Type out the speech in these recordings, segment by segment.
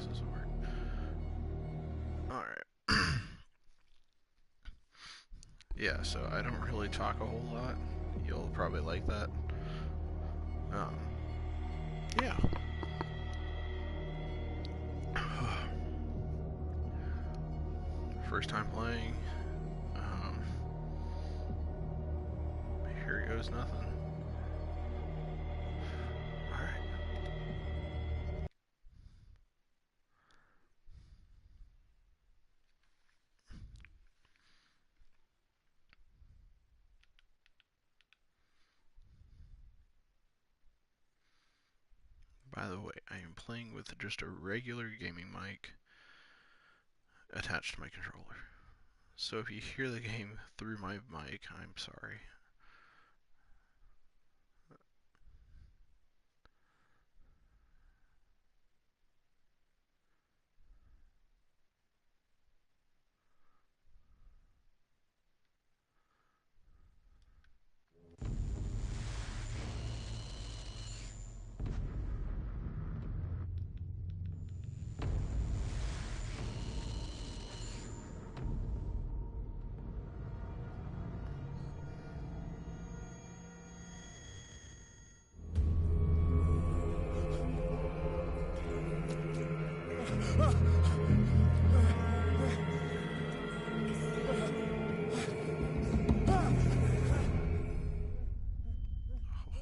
this doesn't work. Alright. Yeah, so I don't really talk a whole lot. You'll probably like that. Um, yeah. First time playing. Here goes nothing. Alright. By the way, I am playing with just a regular gaming mic attached to my controller. So if you hear the game through my mic, I'm sorry.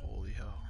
Holy hell.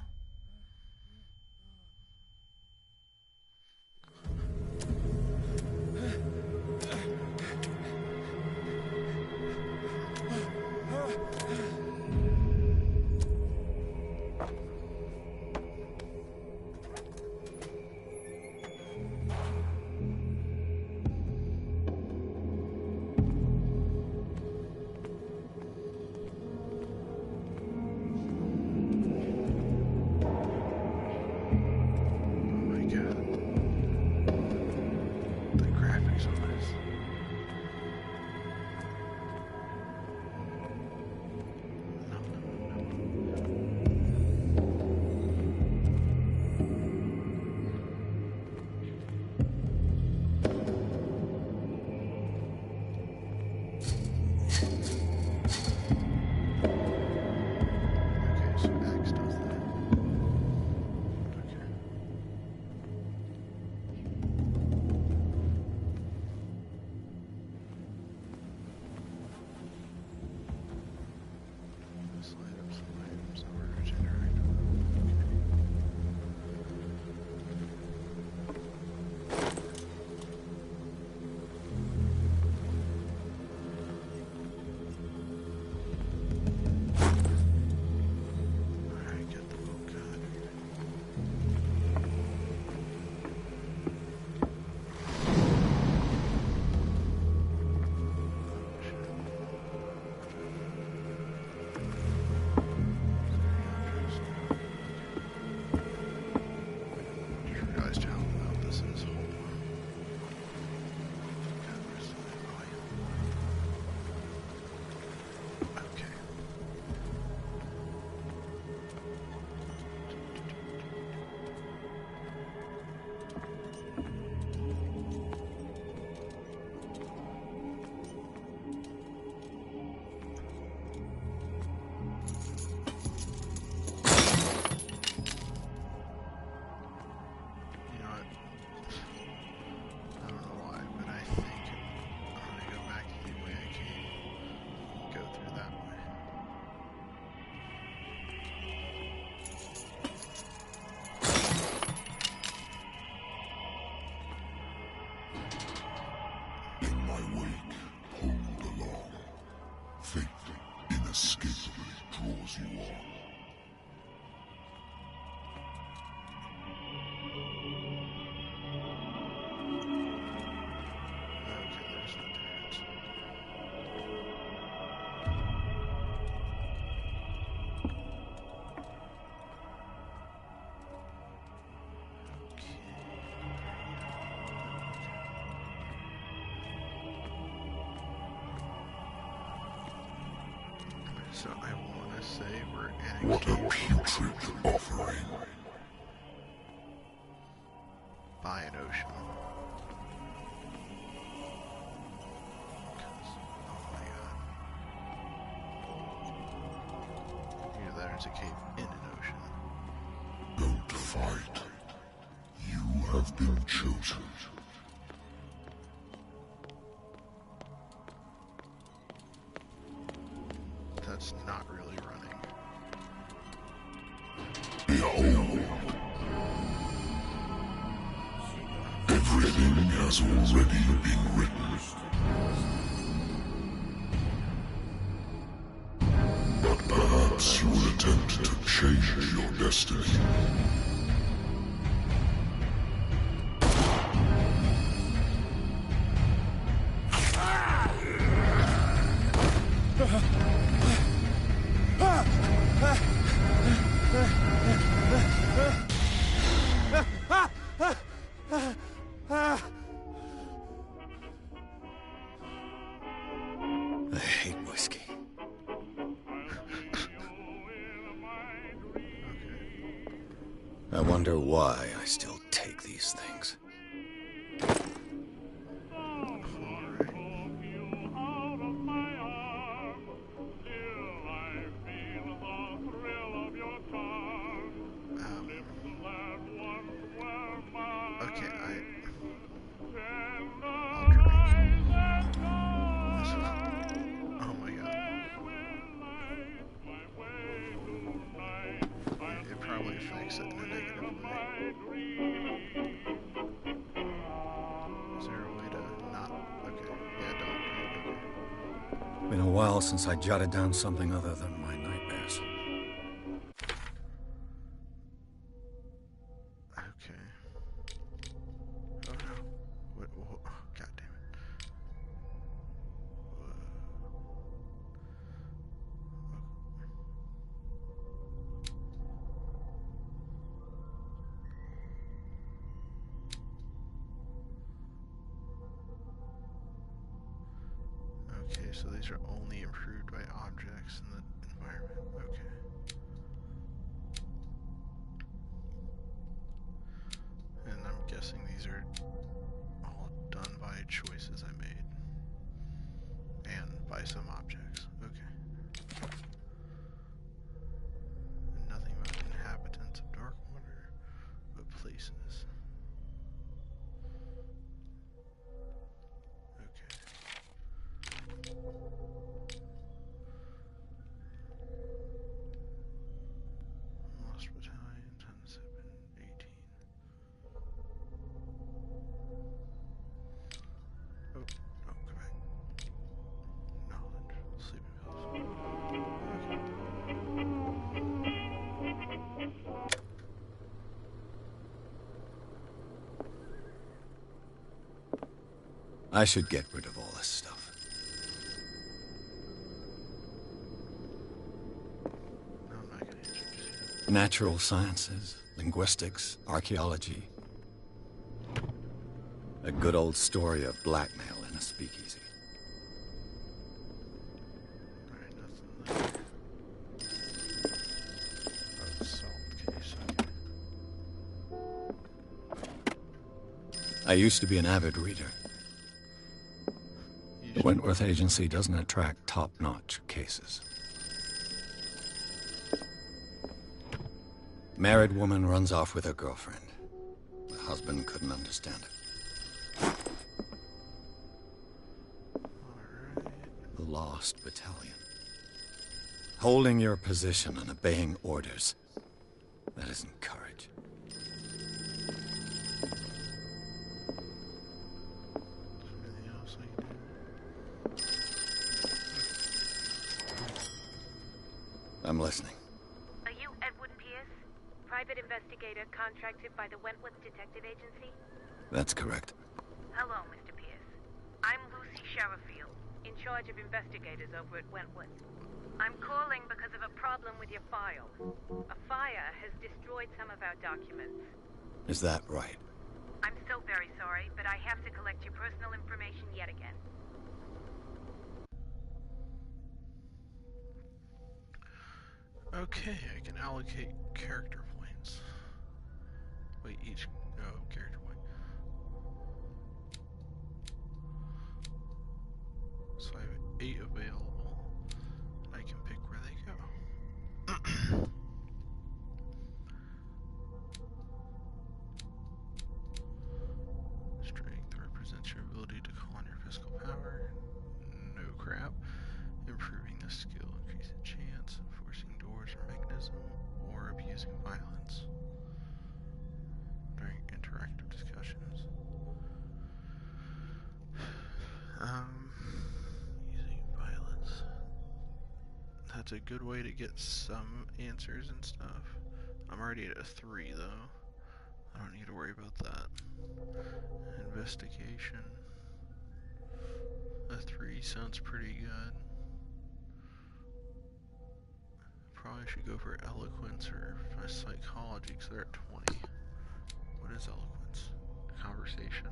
inescapably draws you on. Okay, there's no turrets. So I want to say we're in a What a cave putrid offering. by an ocean. It's a cave in an ocean. Don't fight. You have been chosen. That's not really running. Behold. Everything has already been written. But perhaps you will attempt to change your destiny. I hate whiskey. I wonder why I still take these things. Okay, oh my god. It probably affects it in a negative way. Is there a way to not? Okay, yeah, don't drink. Okay. Been a while since I jotted down something other than my nightmares. Okay. Oh no. What, god damn it. Okay, so these are only improved by objects in the environment. Okay. And I'm guessing these are all done by choices I made. And by some objects. Okay. And nothing about inhabitants of Darkwater, but places. Okay. Lost Battalion, 10-7, 18. Oh, go back. Knowledge, sleeping pills. I should get rid of all this stuff. No, I'm not gonna introduce you. Natural sciences, linguistics, archaeology. A good old story of blackmail in a speakeasy. Alright, nothing there. Oh, salt case, okay. I used to be an avid reader. The Wentworth Agency doesn't attract top-notch cases. Married woman runs off with her girlfriend. The husband couldn't understand it. Alright. The Lost Battalion. Holding your position and obeying orders. That isn't courage. Anything else I can do? I'm listening. Are you Edward Pierce? Private investigator contracted by the Wentworth Detective Agency? That's correct. Hello, Mr. Pierce. I'm Lucy Sherifield, in charge of investigators over at Wentworth. I'm calling because of a problem with your file. A fire has destroyed some of our documents. Is that right? I'm so very sorry, but I have to collect your personal information yet again. Okay, I can allocate character points. Wait, each character point. So I have 8 available. I can pick where they go. using violence during interactive discussions. Using violence. That's a good way to get some answers and stuff. I'm already at a 3 though. I don't need to worry about that. Investigation. A 3 sounds pretty good. Probably should go for eloquence or my psychology because they're at 20. What is eloquence? Conversation.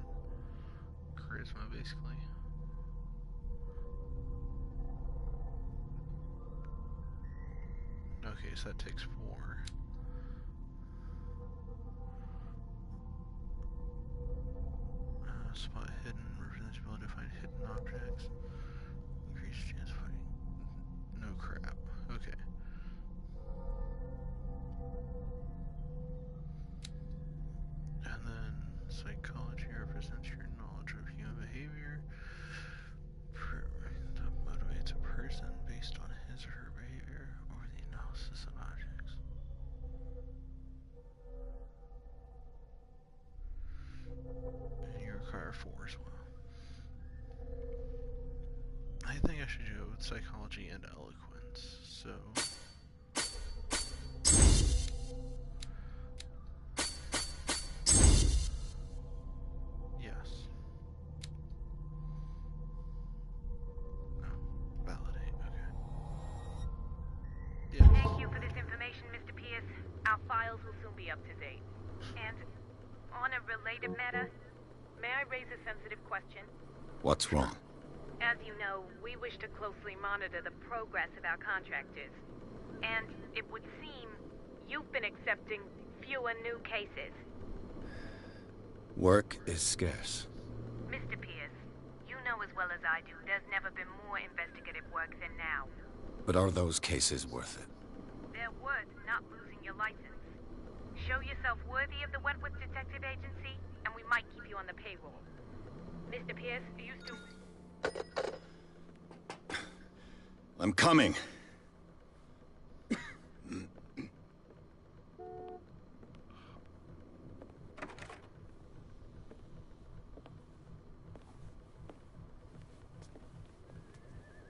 Charisma, basically. Okay, so that takes 4. Spot hidden, represents ability to find hidden objects. Increase chance of finding. No crap. Okay. And then psychology represents your knowledge of human behavior. That motivates a person based on his or her behavior or the analysis of objects. And you require 4 as well. I think I should go with psychology and eloquence, so... Yes. No. Validate, okay. Yeah. Thank you for this information, Mr. Pierce. Our files will soon be up to date. And on a related matter, may I raise a sensitive question? What's wrong? As you know, we wish to closely monitor the progress of our contractors. And it would seem you've been accepting fewer new cases. Work is scarce. Mr. Pierce, you know as well as I do, there's never been more investigative work than now. But are those cases worth it? They're worth not losing your license. Show yourself worthy of the Wentworth Detective Agency, and we might keep you on the payroll. Mr. Pierce, you still... I'm coming.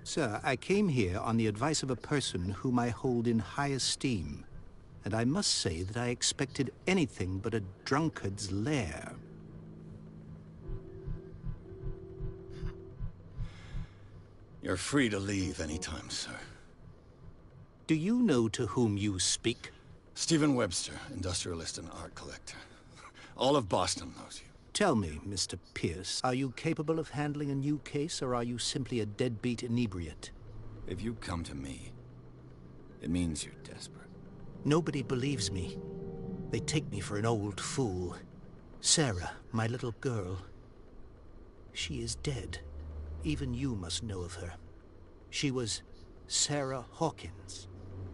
Sir, I came here on the advice of a person whom I hold in high esteem, and I must say that I expected anything but a drunkard's lair. You're free to leave anytime, sir. Do you know to whom you speak? Stephen Webster, industrialist and art collector. All of Boston knows you. Tell me, Mr. Pierce, are you capable of handling a new case, or are you simply a deadbeat inebriate? If you come to me, it means you're desperate. Nobody believes me. They take me for an old fool. Sarah, my little girl, she is dead. Even you must know of her. She was Sarah Hawkins.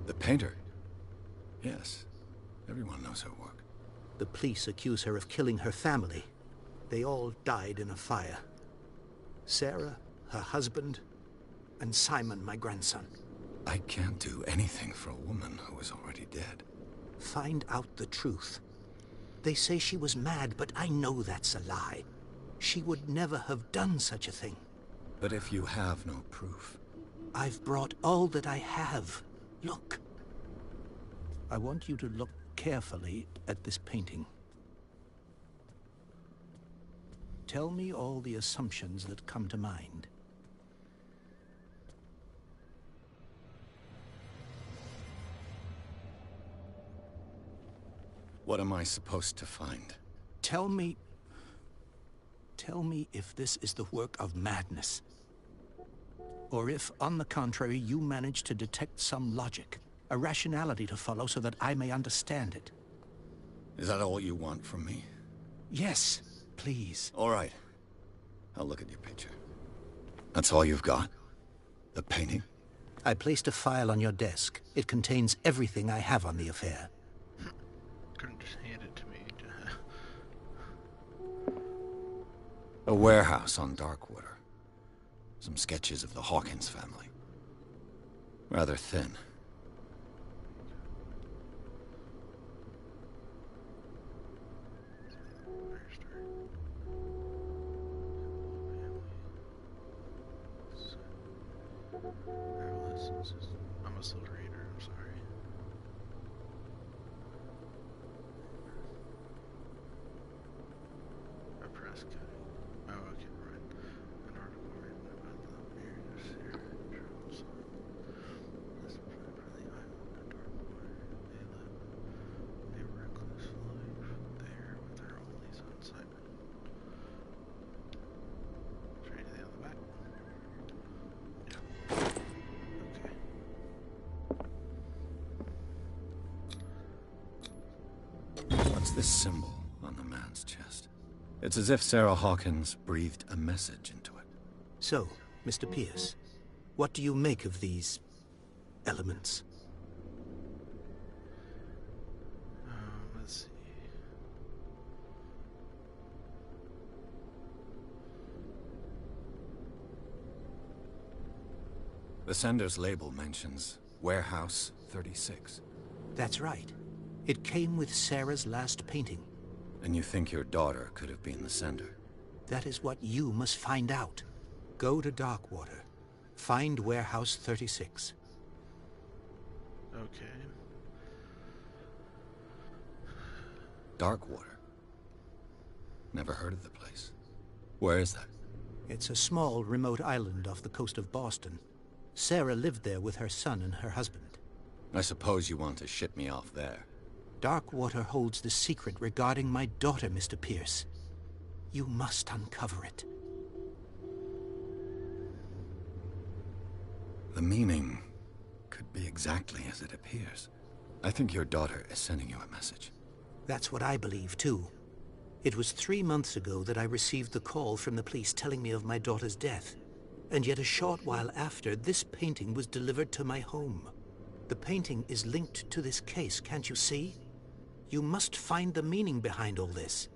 The painter? Yes. Everyone knows her work. The police accuse her of killing her family. They all died in a fire. Sarah, her husband, and Simon, my grandson. I can't do anything for a woman who is already dead. Find out the truth. They say she was mad, but I know that's a lie. She would never have done such a thing. But if you have no proof... I've brought all that I have. Look. I want you to look carefully at this painting. Tell me all the assumptions that come to mind. What am I supposed to find? Tell me if this is the work of madness. Or if, on the contrary, you manage to detect some logic, a rationality to follow so that I may understand it. Is that all you want from me? Yes, please. All right. I'll look at your picture. That's all you've got? The painting? I placed a file on your desk. It contains everything I have on the affair. Couldn't just hand it to me. A warehouse on Darkwater. Some sketches of the Hawkins family. Rather thin. I'm a slow reader, I'm sorry. A press cutting. Oh, okay, right. An article written about the marriage of Sarah and Charles. This was written from the island of Darkwater. They lived a recluse life there with their only son Simon. Is there anything on the back? Yeah. Okay. What's this symbol on the man's chest? It's as if Sarah Hawkins breathed a message into it. So, Mr. Pierce, what do you make of these elements? Let's see. The sender's label mentions Warehouse 36. That's right. It came with Sarah's last painting. And you think your daughter could have been the sender? That is what you must find out. Go to Darkwater. Find Warehouse 36. Okay. Darkwater? Never heard of the place. Where is that? It's a small, remote island off the coast of Boston. Sarah lived there with her son and her husband. I suppose you want to ship me off there. Darkwater holds the secret regarding my daughter, Mr. Pierce. You must uncover it. The meaning could be exactly as it appears. I think your daughter is sending you a message. That's what I believe, too. It was 3 months ago that I received the call from the police telling me of my daughter's death. And yet a short while after, this painting was delivered to my home. The painting is linked to this case, can't you see? You must find the meaning behind all this.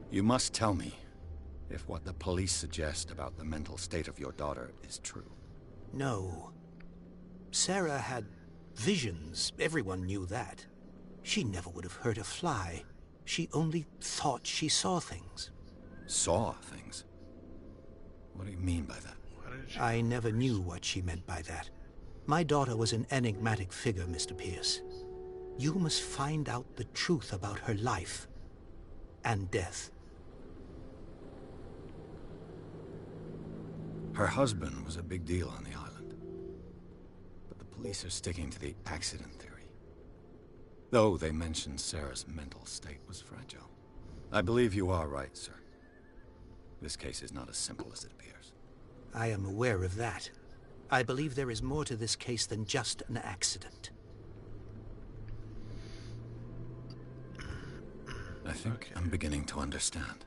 You must tell me if what the police suggest about the mental state of your daughter is true. No. Sarah had visions. Everyone knew that. She never would have hurt a fly. She only thought she saw things. Saw things? What do you mean by that? I never knew what she meant by that. My daughter was an enigmatic figure, Mr. Pierce. You must find out the truth about her life and death. Her husband was a big deal on the island. But the police are sticking to the accident theory. Though they mentioned Sarah's mental state was fragile. I believe you are right, sir. This case is not as simple as it appears. I am aware of that. I believe there is more to this case than just an accident. I think I'm beginning to understand.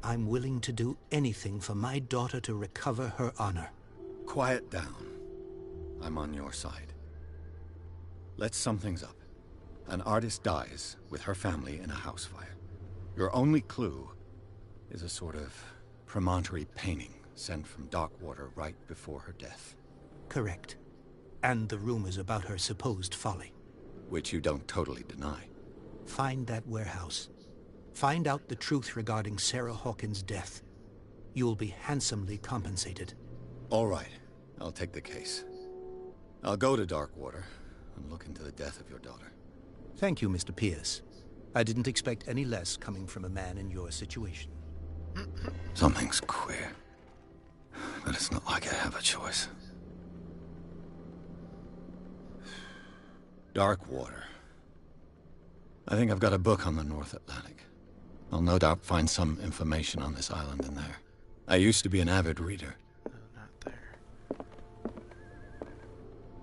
I'm willing to do anything for my daughter to recover her honor. Quiet down. I'm on your side. Let's sum things up. An artist dies with her family in a house fire. Your only clue is a sort of promontory painting sent from Darkwater right before her death. Correct. And the rumors about her supposed folly. Which you don't totally deny. Find that warehouse. Find out the truth regarding Sarah Hawkins' death. You'll be handsomely compensated. All right. I'll take the case. I'll go to Darkwater and look into the death of your daughter. Thank you, Mr. Pierce. I didn't expect any less coming from a man in your situation. Something's queer. But it's not like I have a choice. Darkwater. I think I've got a book on the North Atlantic. I'll no doubt find some information on this island in there. I used to be an avid reader. No, not there.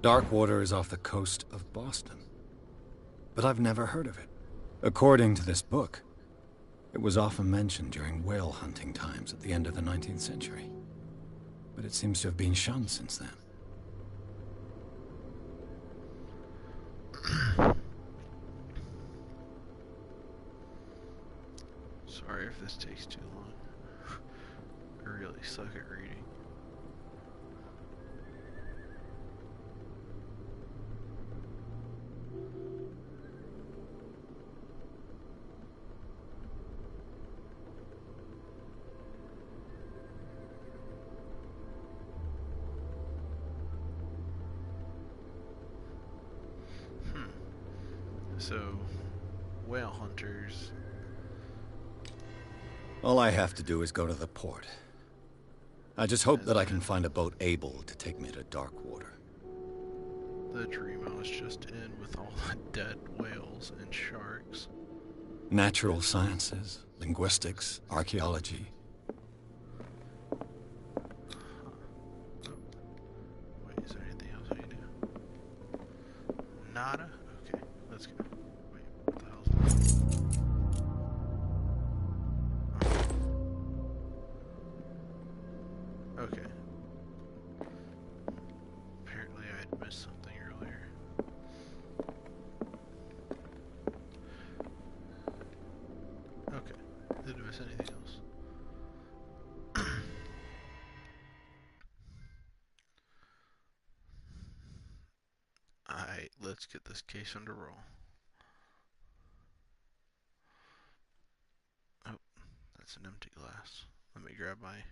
Darkwater is off the coast of Boston. But I've never heard of it. According to this book, it was often mentioned during whale hunting times at the end of the 19th century. But it seems to have been shunned since then. Sorry if this takes too long. I really suck at reading. So, whale hunters. All I have to do is go to the port. I just hope that I can find a boat able to take me to Darkwater. The dream I was just in with all the dead whales and sharks. Natural sciences, linguistics, archaeology. Wait, is there anything else I can do? Nada? Okay, let's go. Wait, what the hell is that? Oh. Okay. Apparently I had missed something earlier. Okay, didn't miss anything else. Alright, let's get this case under roll. Oh, that's an empty glass. Let me grab my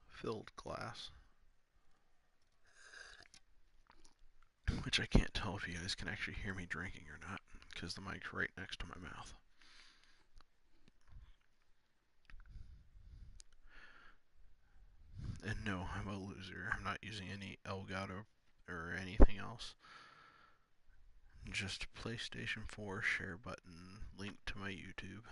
filled glass. Which I can't tell if you guys can actually hear me drinking or not, because the mic's right next to my mouth. And no, I'm a loser. I'm not using any Elgato or anything else. Just PlayStation 4 share button linked to my YouTube.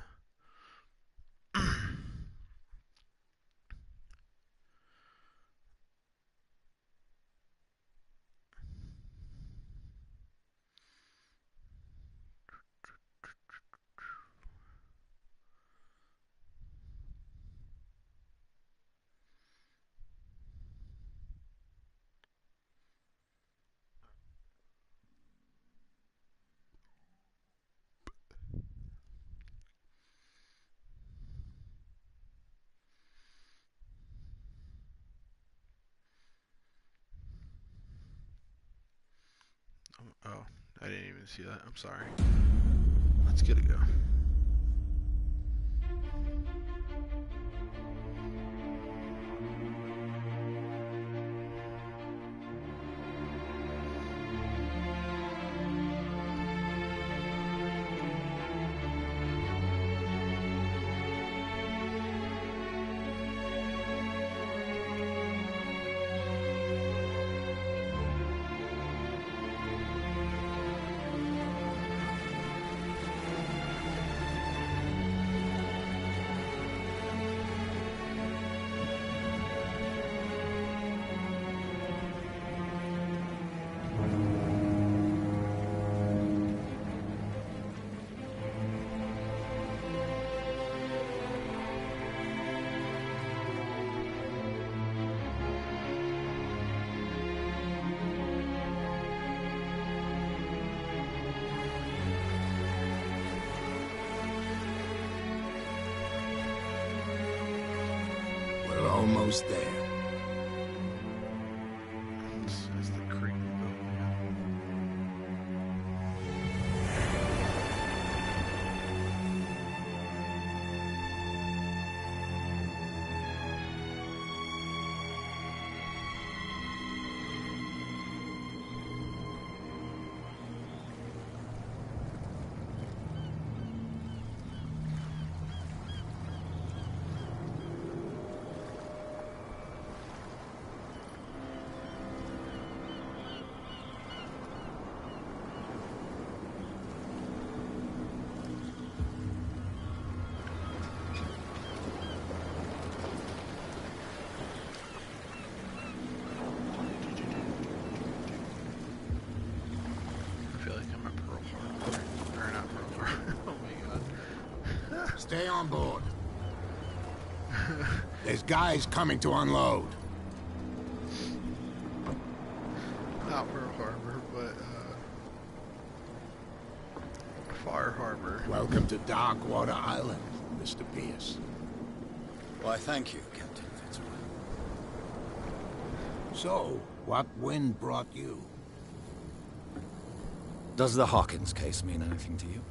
Oh, I didn't even see that. I'm sorry. Let's get it go. We're almost there. It's the creek boat. I feel like I'm at Pearl Harbor. Or not Pearl Harbor. Oh my god. Stay on board. There's guys coming to unload. Not Pearl Harbor, but Far Harbor. Welcome to Darkwater Island, Mr. Pierce. Why, thank you, Captain Fitzroy. So, what wind brought you? Does the Hawkins case mean anything to you?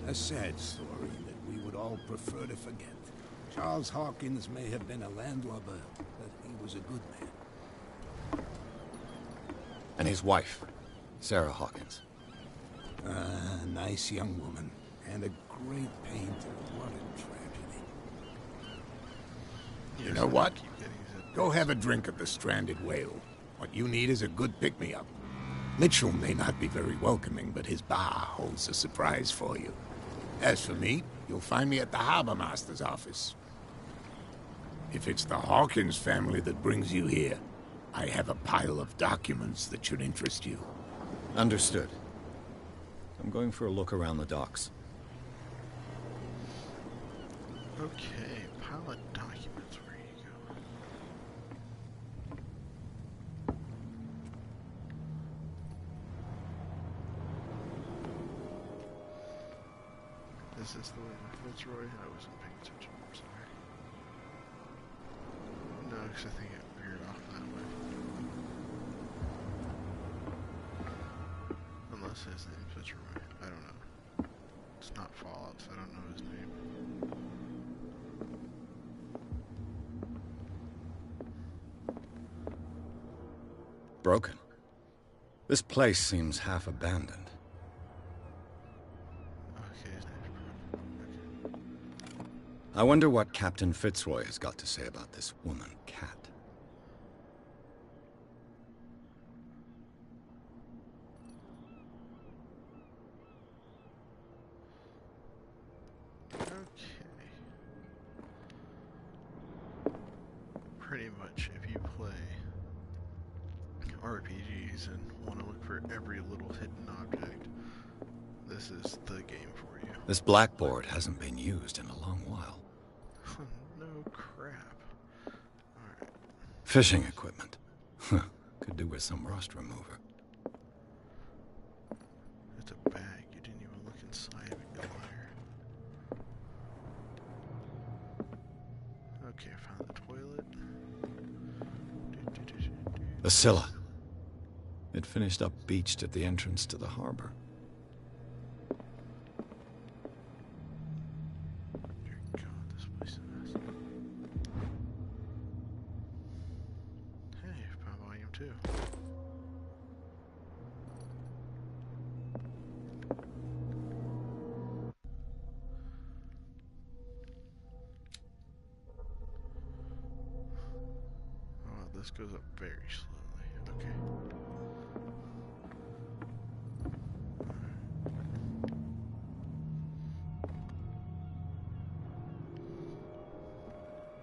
A sad story that we would all prefer to forget. Charles Hawkins may have been a landlubber, but he was a good man. And his wife? Sarah Hawkins. Nice young woman. And a great painter. What a tragedy. You know what? Go have a drink at the Stranded Whale. What you need is a good pick-me-up. Mitchell may not be very welcoming, but his bar holds a surprise for you. As for me, you'll find me at the Harbor Master's office. If it's the Hawkins family that brings you here, I have a pile of documents that should interest you. Understood. I'm going for a look around the docks. Okay, pile of documents. Where you go? This is the way to Fitzroy. I wasn't paying attention. I'm sorry. No, because I think it veered off that way. Unless his name's Fitzroy. I don't know. It's not Fallout, so I don't know his name. Broken. This place seems half abandoned. Okay, his name's Broken. Okay. I wonder what Captain Fitzroy has got to say about this woman, Cat. Pretty much, if you play RPGs and want to look for every little hidden object, this is the game for you. This blackboard hasn't been used in a long while. No crap. Alright. Fishing equipment. Could do with some rust remover. It's a bag. You didn't even look inside of it, you liar. Okay, I found the toilet. The Scylla. It finished up beached at the entrance to the harbor. Dear God, this place is a mess. Hey, found volume 2. Oh, this goes up very slowly. Okay.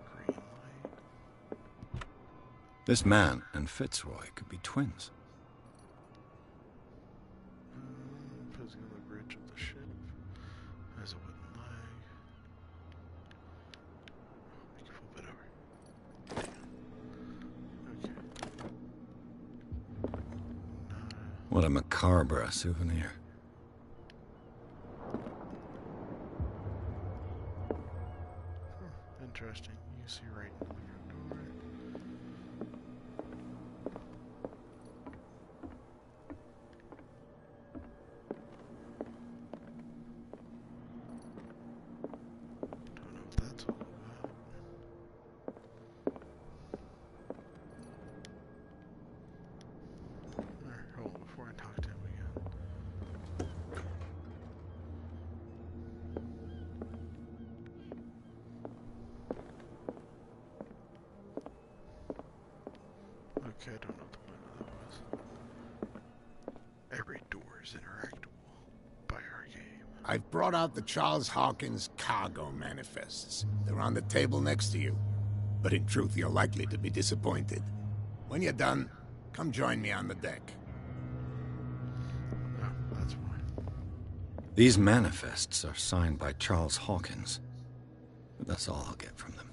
Green light. This man and Fitzroy could be twins. Posing on the bridge of the ship. Has a wooden leg. Make it flip it over. Damn. Okay. What a macabre souvenir. Interesting. You can see right in the front door. Don't know what that's all about. Alright, hold on before I talk to him again. Okay, I don't know what the point of that was. Every door is interactable by our game. I've brought out the Charles Hawkins cargo manifests. They're on the table next to you. But in truth, you're likely to be disappointed. When you're done, come join me on the deck. Oh, that's fine. These manifests are signed by Charles Hawkins. But that's all I'll get from them.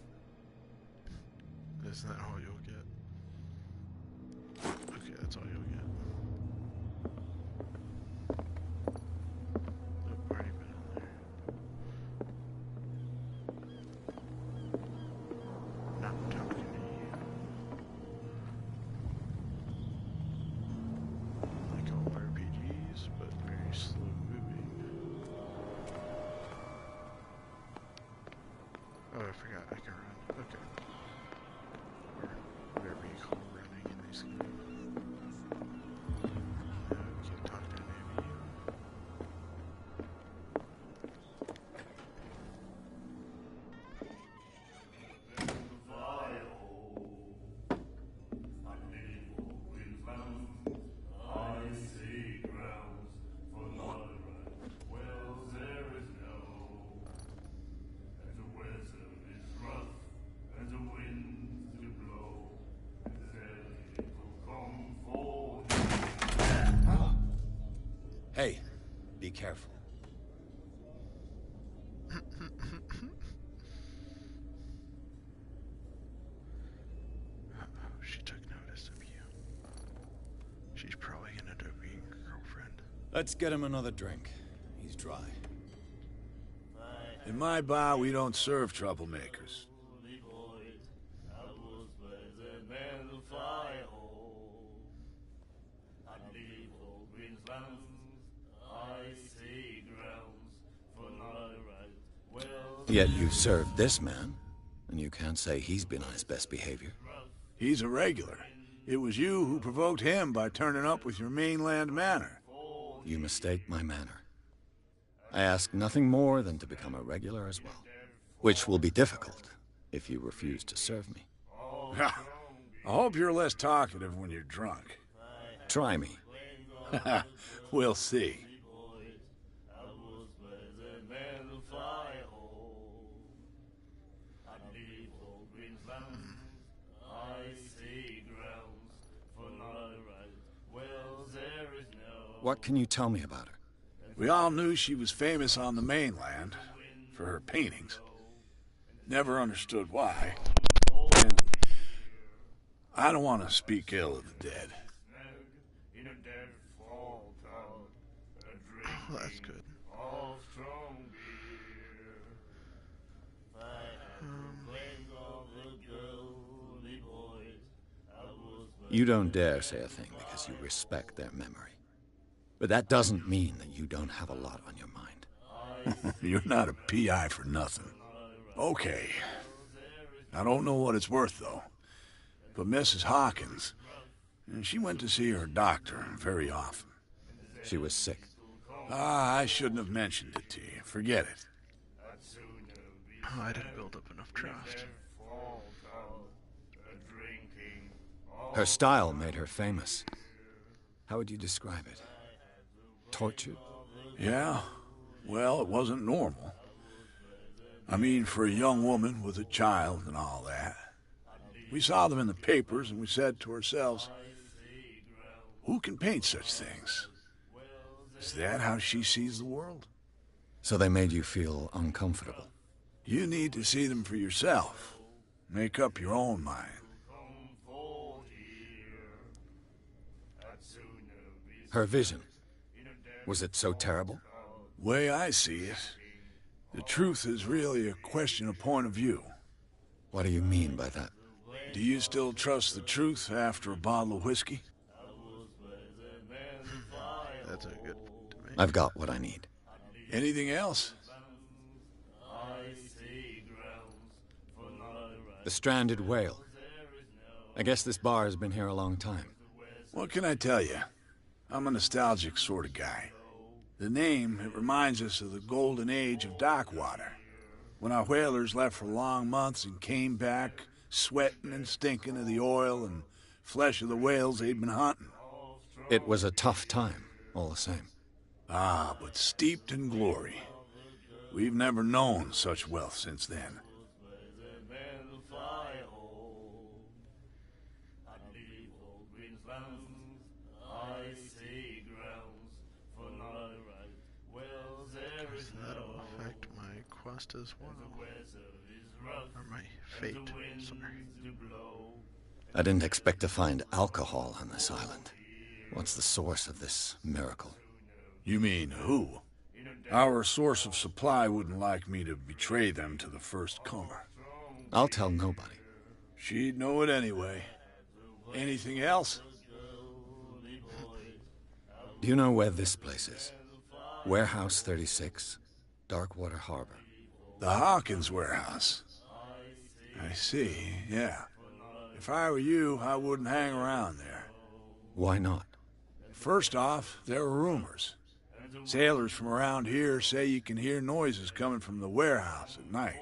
Isn't that all you'll get? Okay, that's all you'll get. Nope, already been in there. Not talking to you. Like all RPGs, but very slow moving. Oh, I forgot I can run. Okay. Or whatever you call running in these games. be careful. She took notice of you. She's probably gonna end up being your girlfriend. Let's get him another drink. He's dry. In my bar, we don't serve troublemakers. Yet you served this man, and you can't say he's been on his best behavior. He's a regular. It was you who provoked him by turning up with your mainland manner. You mistake my manner. I ask nothing more than to become a regular as well, which will be difficult if you refuse to serve me. I hope you're less talkative when you're drunk. Try me. We'll see. What can you tell me about her? We all knew she was famous on the mainland for her paintings. Never understood why. And I don't want to speak ill of the dead. Oh, that's good. You don't dare say a thing because you respect their memory. But that doesn't mean that you don't have a lot on your mind. You're not a PI for nothing. Okay. I don't know what it's worth, though. But Mrs. Hawkins, she went to see her doctor very often. She was sick. I shouldn't have mentioned it to you. Forget it. Oh, I didn't build up enough trust. Her style made her famous. How would you describe it? Tortured? Yeah? Well, it wasn't normal. I mean, for a young woman with a child and all that. We saw them in the papers and we said to ourselves, who can paint such things? Is that how she sees the world? So they made you feel uncomfortable. You need to see them for yourself. Make up your own mind. Her vision. Was it so terrible? Way I see it, the truth is really a question of point of view. What do you mean by that? Do you still trust the truth after a bottle of whiskey? That's a good debate. I've got what I need. Anything else? The Stranded Whale. I guess this bar has been here a long time. What can I tell you? I'm a nostalgic sort of guy. The name, it reminds us of the golden age of dockwater, when our whalers left for long months and came back sweating and stinking of the oil and flesh of the whales they'd been hunting. It was a tough time, all the same. Ah, but steeped in glory. We've never known such wealth since then. That'll affect my quest as well. Or my fate, sorry. I didn't expect to find alcohol on this island. What's the source of this miracle? You mean who? Our source of supply wouldn't like me to betray them to the first comer. I'll tell nobody. She'd know it anyway. Anything else? Do you know where this place is? Warehouse 36, Darkwater Harbor. The Hawkins warehouse. I see, yeah. If I were you, I wouldn't hang around there. Why not? First off, there are rumors. Sailors from around here say you can hear noises coming from the warehouse at night.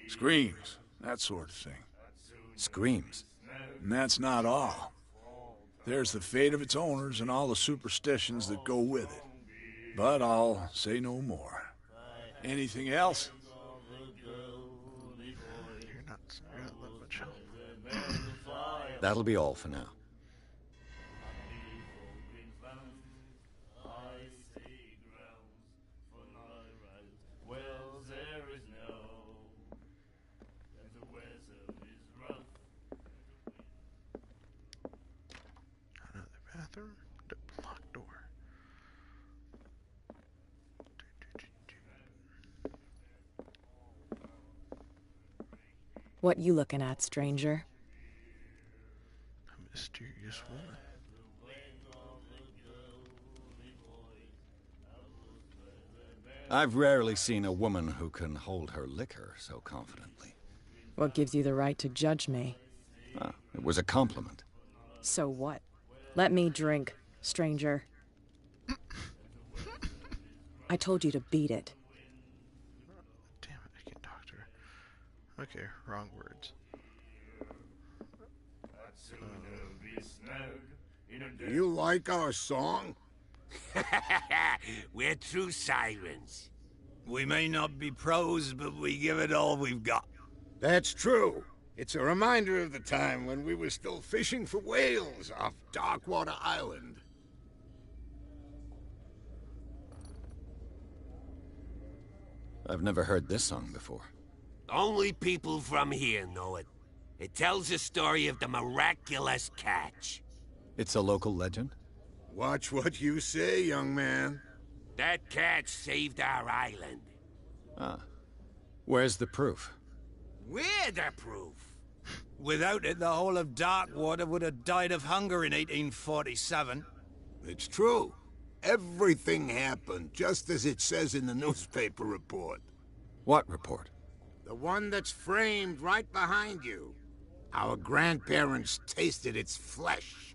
Screams, that sort of thing. Screams. And that's not all. There's the fate of its owners and all the superstitions that go with it. But I'll say no more. Anything else? You're not that much help. That'll be all for now. bathroom? The locked door. What you looking at, stranger? A mysterious woman. I've rarely seen a woman who can hold her liquor so confidently. What gives you the right to judge me? Ah, it was a compliment. So what? Let me drink, stranger. I told you to beat it. Damn it, I can't talk to her. Okay, wrong words. Do you like our song? We're true sirens. We may not be pros, but we give it all we've got. That's true. It's a reminder of the time when we were still fishing for whales off Darkwater Island. I've never heard this song before. Only people from here know it. It tells the story of the miraculous catch. It's a local legend? Watch what you say, young man. That catch saved our island. Ah. Where's the proof? We're the proof. Without it, the whole of Darkwater would have died of hunger in 1847. It's true. Everything happened just as it says in the newspaper report. What report? The one that's framed right behind you. Our grandparents tasted its flesh.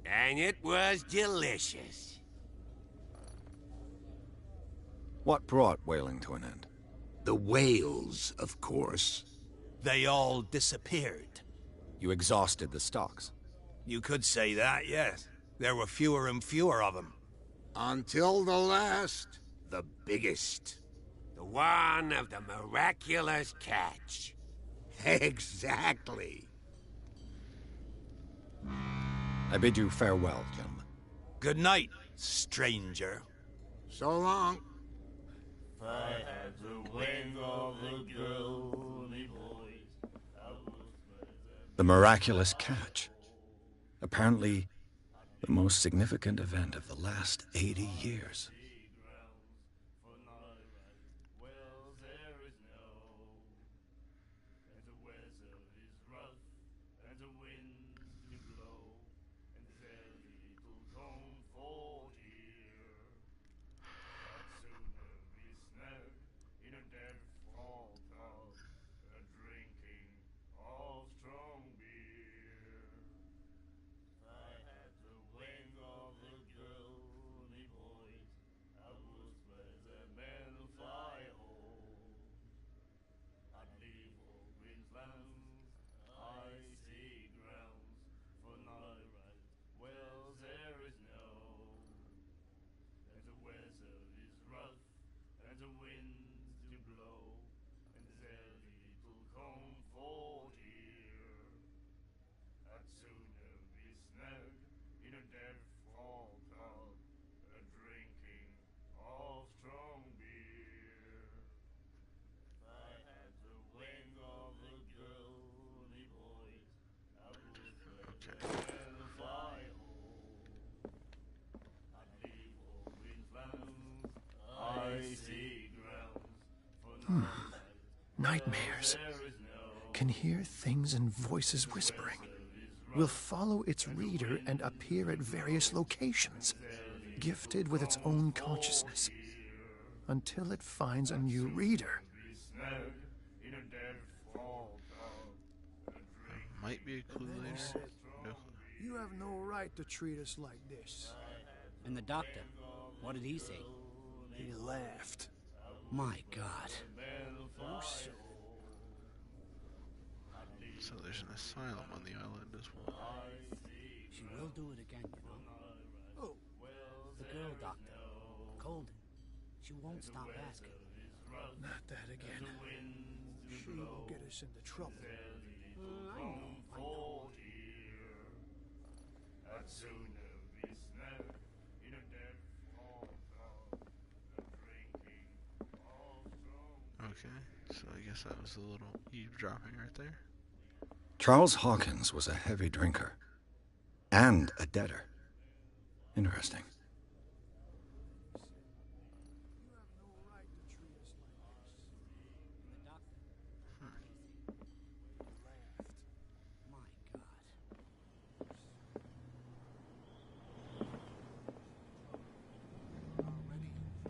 And it was delicious. What brought whaling to an end? The whales, of course. They all disappeared. You exhausted the stocks. You could say that, yes. There were fewer and fewer of them. Until the last, the biggest. The one of the miraculous catch. Exactly. I bid you farewell, gentlemen. Good night, stranger. So long. If I had the wings of the girly boys, I would. The miraculous catch. Apparently, the most significant event of the last 80 years. Nightmares. Can hear things and voices whispering. Will follow its reader and appear at various locations, gifted with its own consciousness, until it finds a new reader. Might be a clue later. No. You have no right to treat us like this. And the doctor, what did he say? He laughed. My God. So there's an asylum on the island as well. She will do it again, you know. Oh. The girl doctor, Colden. She won't stop asking. Not that again. She will get us into trouble. I know. Okay, so I guess that was a little eavesdropping right there. Charles Hawkins was a heavy drinker and a debtor. Interesting.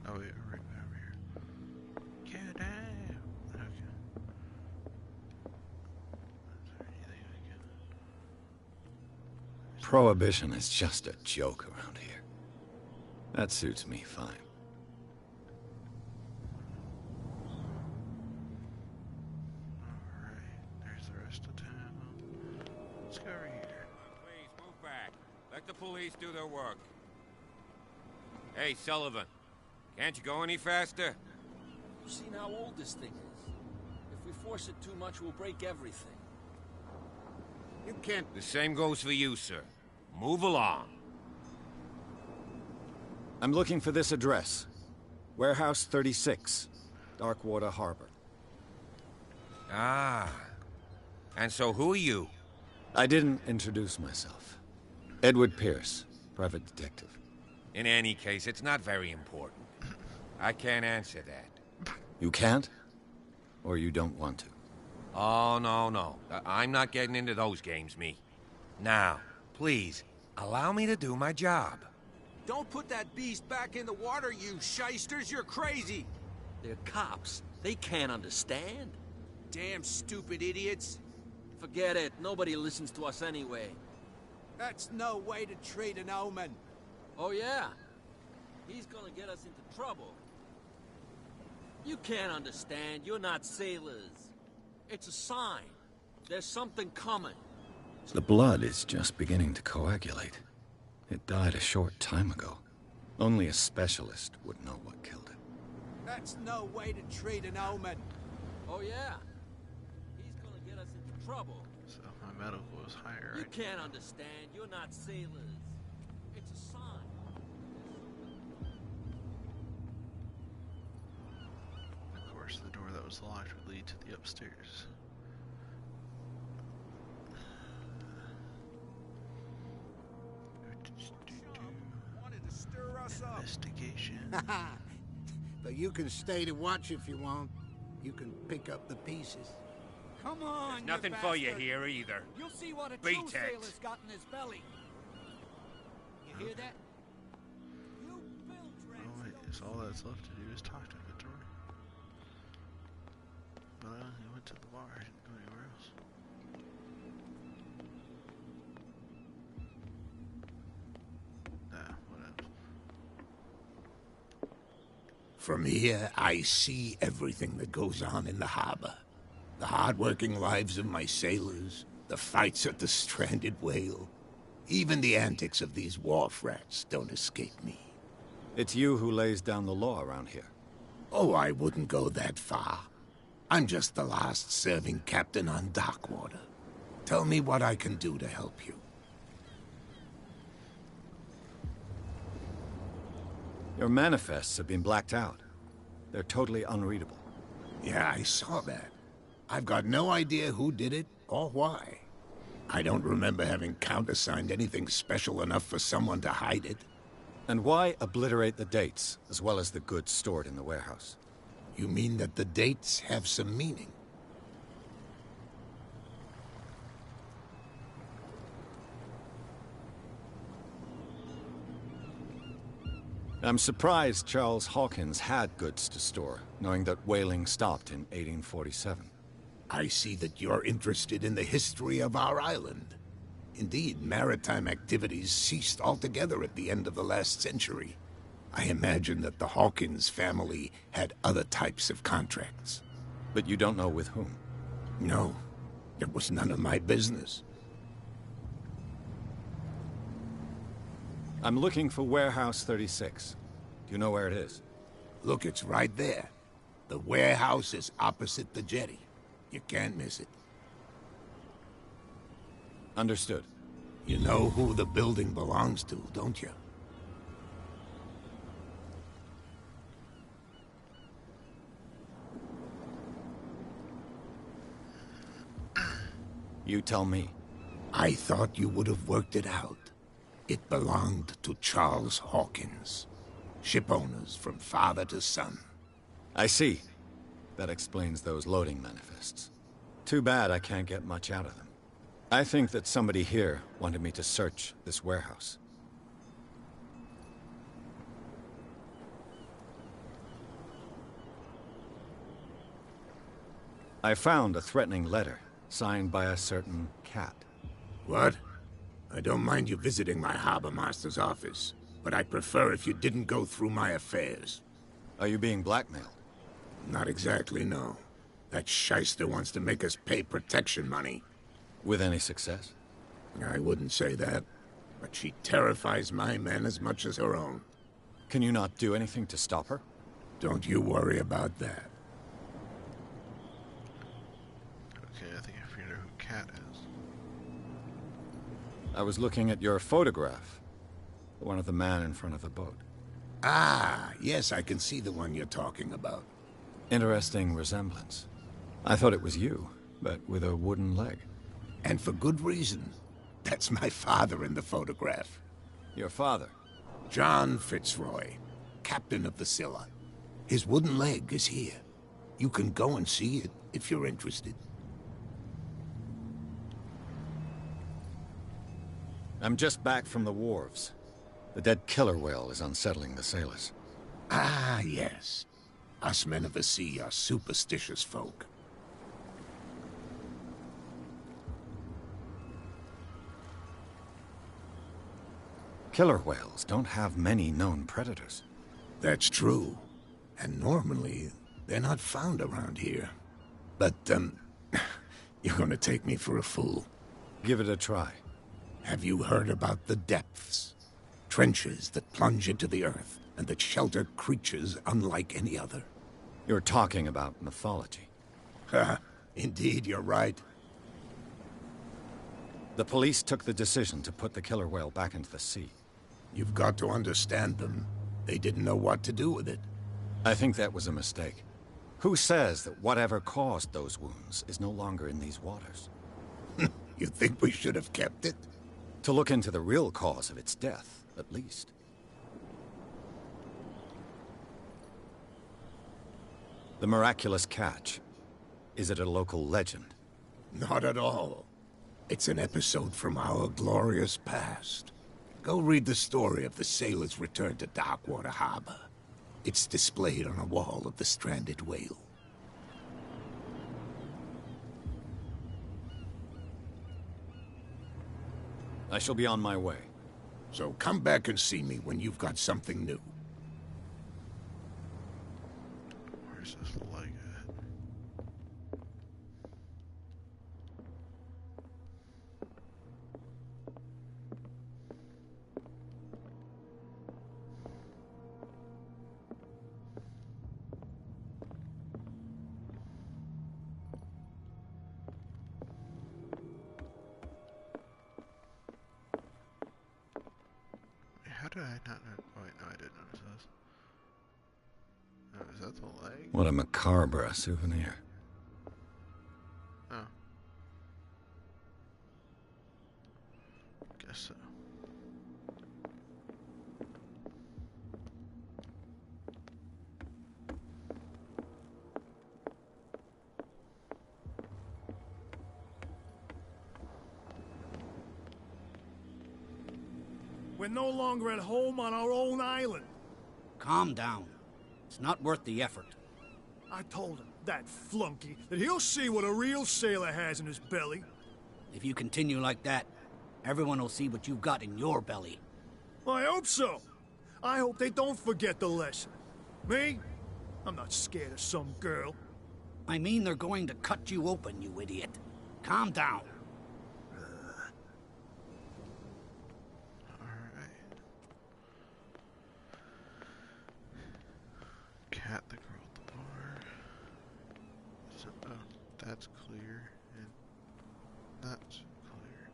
Oh, wait, right over here. Get down. Okay. Is there anything I can... Prohibition is just a joke around here. That suits me fine. Alright, there's the rest of town. Let's go over here. Please, move back. Let the police do their work. Hey, Sullivan. Can't you go any faster? You've seen how old this thing is. If we force it too much, we'll break everything. You can't... The same goes for you, sir. Move along. I'm looking for this address. Warehouse 36, Darkwater Harbor. Ah. And so who are you? I didn't introduce myself. Edward Pierce, private detective. In any case, it's not very important. I can't answer that. You can't? Or you don't want to? Oh, no. I'm not getting into those games, me. Now, please, allow me to do my job. Don't put that beast back in the water, you shysters! You're crazy! They're cops. They can't understand. Damn stupid idiots! Forget it. Nobody listens to us anyway. That's no way to treat an omen. Oh, yeah? He's gonna get us into trouble. You can't understand. You're not sailors. It's a sign. There's something coming. The blood is just beginning to coagulate. It died a short time ago. Only a specialist would know what killed it. That's no way to treat an omen. Oh, yeah? He's gonna get us into trouble. So my medical is higher. You can't understand. You're not sailors. It's a sign. Of course, the door that was locked would lead to the upstairs. Wanted to stir us up. Investigation. But you can stay to watch if you want. You can pick up the pieces. Come on, There's nothing for you here either. You'll see what a Beat true it. sailor's got in his belly. You hear that? You build Oh wait, so all that's left to do is talk to Vittoria. But he went to the bar, he didn't go anywhere else. Nah, whatever. From here, I see everything that goes on in the harbor. The hard-working lives of my sailors, the fights at the stranded whale. Even the antics of these wharf rats don't escape me. It's you who lays down the law around here. Oh, I wouldn't go that far. I'm just the last serving captain on Darkwater. Tell me what I can do to help you. Your manifests have been blacked out. They're totally unreadable. Yeah, I saw that. I've got no idea who did it or why. I don't remember having countersigned anything special enough for someone to hide it. And why obliterate the dates, as well as the goods stored in the warehouse? You mean that the dates have some meaning? I'm surprised Charles Hawkins had goods to store, knowing that whaling stopped in 1847. I see that you're interested in the history of our island. Indeed, maritime activities ceased altogether at the end of the last century. I imagine that the Hawkins family had other types of contracts. But you don't know with whom? No, it was none of my business. I'm looking for Warehouse 36. Do you know where it is? Look, it's right there. The warehouse is opposite the jetty. You can't miss it. Understood. You know who the building belongs to, don't you? You tell me. I thought you would have worked it out. It belonged to Charles Hawkins. Ship owners from father to son. I see. That explains those loading manifests. Too bad I can't get much out of them. I think that somebody here wanted me to search this warehouse. I found a threatening letter, signed by a certain cat. What? I don't mind you visiting my harbor master's office, but I'd prefer if you didn't go through my affairs. Are you being blackmailed? Not exactly, no. That shyster wants to make us pay protection money. With any success? I wouldn't say that, but she terrifies my men as much as her own. Can you not do anything to stop her? Don't you worry about that. Okay, I think I figured out who Cat is. I was looking at your photograph. The one of the man in front of the boat. Ah, yes, I can see the one you're talking about. Interesting resemblance. I thought it was you, but with a wooden leg. And for good reason. That's my father in the photograph. Your father? John Fitzroy, captain of the Scylla. His wooden leg is here. You can go and see it if you're interested. I'm just back from the wharves. The dead killer whale is unsettling the sailors. Ah, yes. Us men of the sea are superstitious folk. Killer whales don't have many known predators. That's true. And normally, they're not found around here. But, you're gonna take me for a fool. Give it a try. Have you heard about the depths? Trenches that plunge into the earth and that shelter creatures unlike any other. You're talking about mythology. Ha! Indeed, you're right. The police took the decision to put the killer whale back into the sea. You've got to understand them. They didn't know what to do with it. I think that was a mistake. Who says that whatever caused those wounds is no longer in these waters? You think we should have kept it? To look into the real cause of its death, at least. The miraculous catch. Is it a local legend? Not at all. It's an episode from our glorious past. Go read the story of the sailor's return to Darkwater Harbor. It's displayed on a wall of the Stranded Whale. I shall be on my way. So come back and see me when you've got something new. Where's this leg at? How did I not know? Oh, wait, no, I did notice this. Oh, is that the leg? What a macabre souvenir. Oh. Guess so. We're no longer at home on our own island. Calm down. It's not worth the effort. I told him, that flunky, that he'll see what a real sailor has in his belly. If you continue like that, everyone will see what you've got in your belly. I hope so. I hope they don't forget the lesson. Me? I'm not scared of some girl. I mean they're going to cut you open, you idiot. Calm down. Cat the girl at the bar. So, oh, that's clear, and that's clear.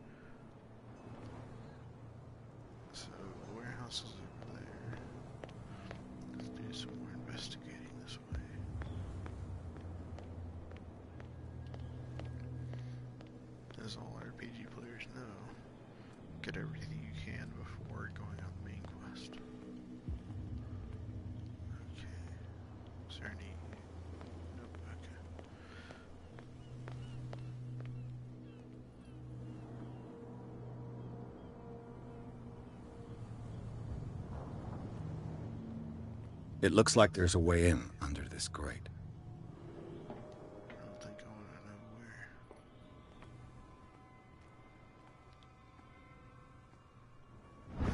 So, warehouse is over there. Let's do some more investigating this way. As all RPG players know, Get everything you can before going on the main quest. Okay. Is there any... Nope, okay. It looks like there's a way in under this grate. I don't think I want to know where.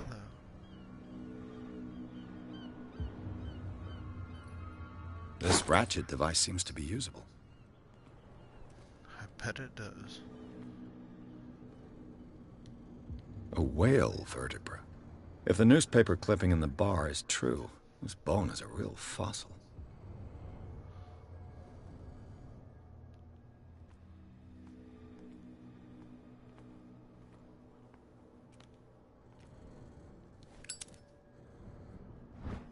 Hello. This ratchet device seems to be usable. I bet it does. A whale vertebra. If the newspaper clipping in the bar is true, this bone is a real fossil.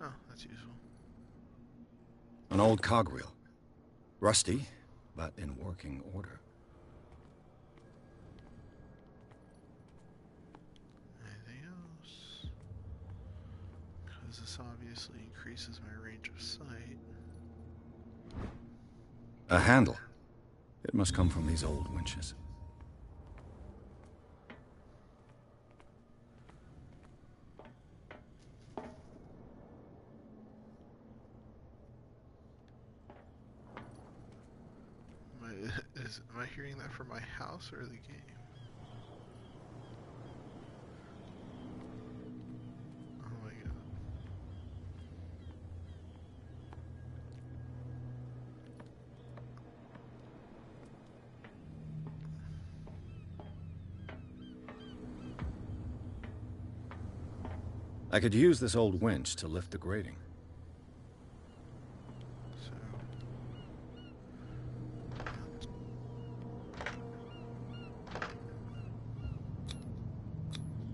Oh, that's useful. An old cogwheel. Rusty, but in working order. Anything else? Because this obviously increases my range of sight. A handle. It must come from these old winches. Am I hearing that from my house or the game? Oh my god. I could use this old winch to lift the grating.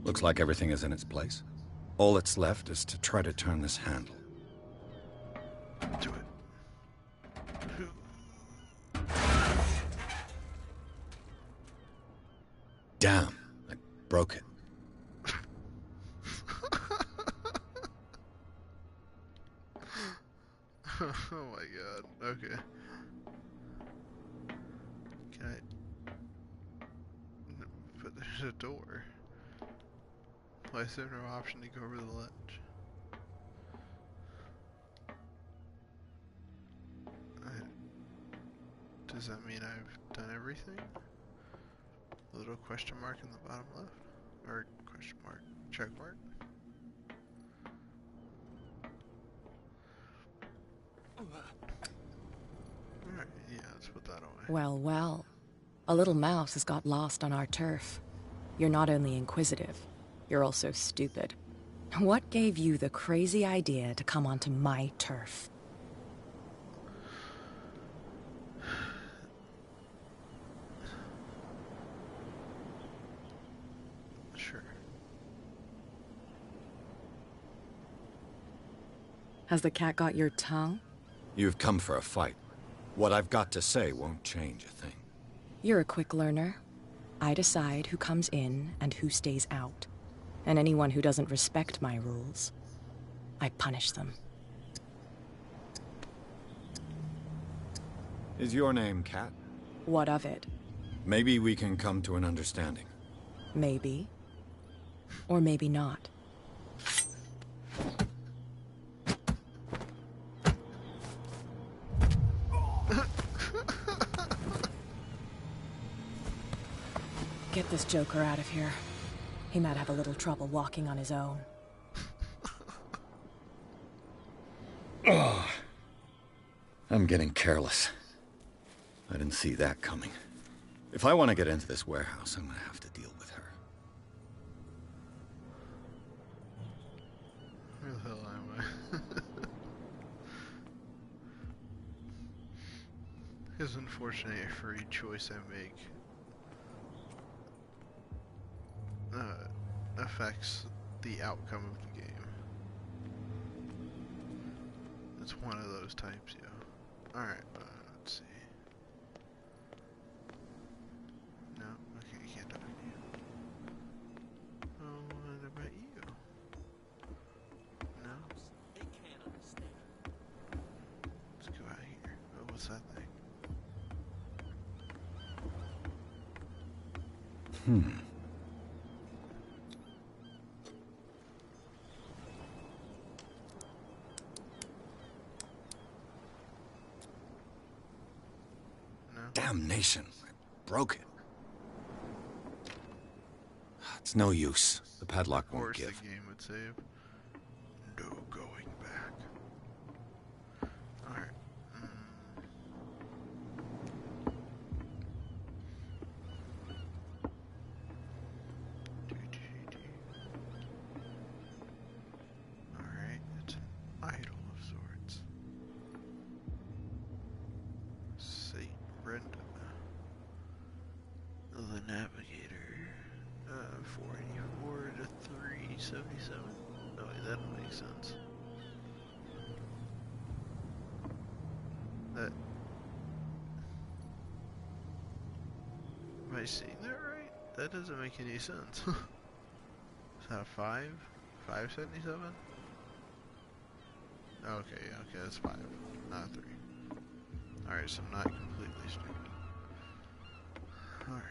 Looks like everything is in its place. All that's left is to try to turn this handle. Do it. Damn, I broke it. Oh my god, okay. Can I... But there's a door. Why is there no option to go over the ledge? Does that mean I've done everything? A little question mark in the bottom left? Or question mark, check mark? Alright, yeah, let's put that away. Well, well. A little mouse has got lost on our turf. You're not only inquisitive, you're also stupid. What gave you the crazy idea to come onto my turf? Sure. Has the cat got your tongue? You've come for a fight. What I've got to say won't change a thing. You're a quick learner. I decide who comes in and who stays out. And anyone who doesn't respect my rules, I punish them. Is your name Cat? What of it? Maybe we can come to an understanding. Maybe. Or maybe not. Get this joker out of here. He might have a little trouble walking on his own. Oh, I'm getting careless. I didn't see that coming. If I want to get into this warehouse, I'm going to have to deal with her. Where the hell am I? It's unfortunate for each choice I make affects the outcome of the game. It's one of those types, yeah. Alright, let's see. No, okay, you can't talk to you. Damnation. I broke it. It's no use. The padlock Of won't course, give. the game would save. No going back. Alright. Alright, it's an idol of sorts. Saint Brenda. The Navigator. 484 to 377. Oh, wait, that makes sense. That. Am I seeing that right? That doesn't make any sense. Is that a 5? 577? Okay, yeah, okay, that's 5, not 3. Alright, so I'm not completely stupid. Alright.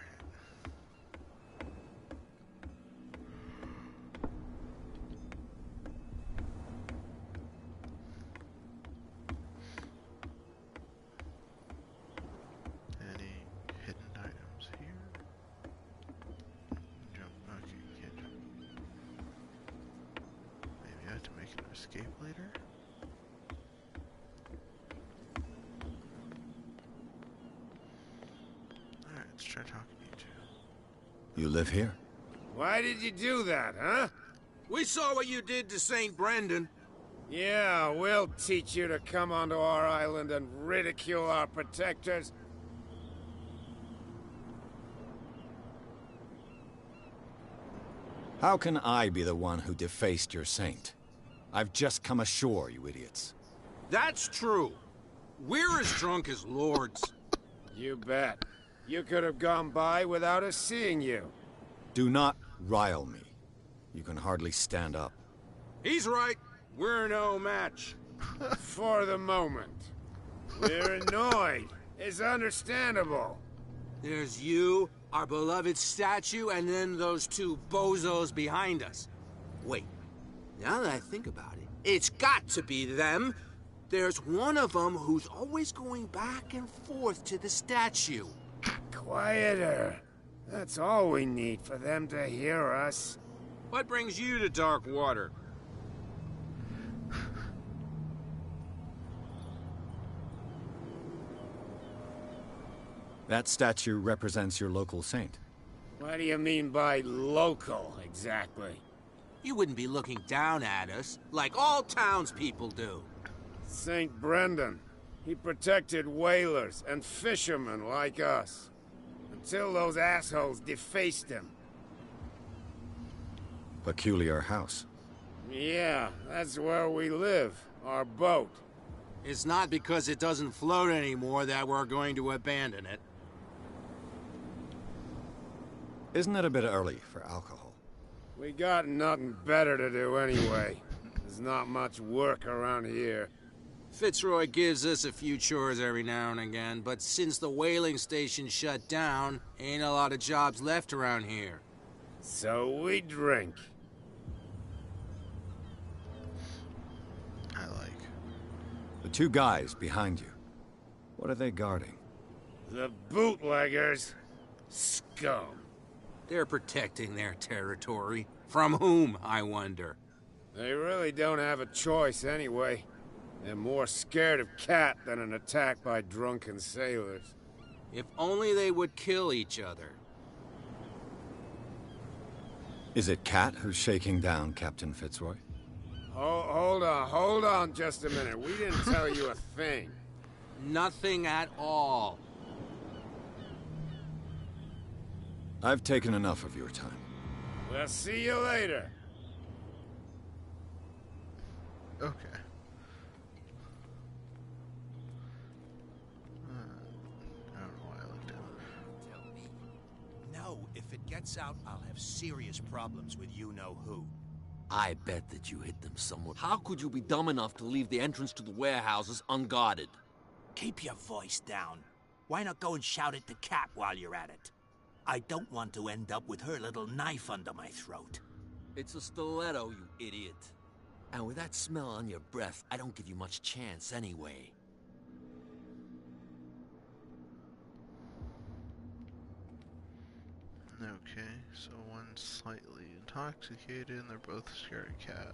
Escape later? Alright, let's try talking to you two. You live here? Why did you do that, huh? We saw what you did to St. Brendan. Yeah, we'll teach you to come onto our island and ridicule our protectors. How can I be the one who defaced your saint? I've just come ashore, you idiots. That's true. We're as drunk as lords. You bet. You could have gone by without us seeing you. Do not rile me. You can hardly stand up. He's right. We're no match. For the moment. We're annoyed. It's understandable. There's you, our beloved statue, and then those two bozos behind us. Wait. Now that I think about it, it's got to be them. There's one of them who's always going back and forth to the statue. Quieter. That's all we need for them to hear us. What brings you to Darkwater? That statue represents your local saint. What do you mean by local, exactly? You wouldn't be looking down at us, like all townspeople do. St. Brendan. He protected whalers and fishermen like us. Until those assholes defaced him. Peculiar house. Yeah, that's where we live. Our boat. It's not because it doesn't float anymore that we're going to abandon it. Isn't it a bit early for alcohol? We got nothing better to do anyway. There's not much work around here. Fitzroy gives us a few chores every now and again, but since the whaling station shut down, ain't a lot of jobs left around here. So we drink. I like. The two guys behind you. What are they guarding? The bootleggers. Scum. They're protecting their territory. From whom, I wonder? They really don't have a choice anyway. They're more scared of Cat than an attack by drunken sailors. If only they would kill each other. Is it Cat who's shaking down Captain Fitzroy? Hold on just a minute. We didn't tell you a thing. Nothing at all. I've taken enough of your time. We'll see you later. Okay. I don't know why I looked at it. Tell me. No, if it gets out, I'll have serious problems with you-know-who. I bet that you hid them somewhere. How could you be dumb enough to leave the entrance to the warehouses unguarded? Keep your voice down. Why not go and shout at the Cat while you're at it? I don't want to end up with her little knife under my throat. It's a stiletto, you idiot. And with that smell on your breath, I don't give you much chance anyway. Okay, so one's slightly intoxicated and they're both scared of Cat.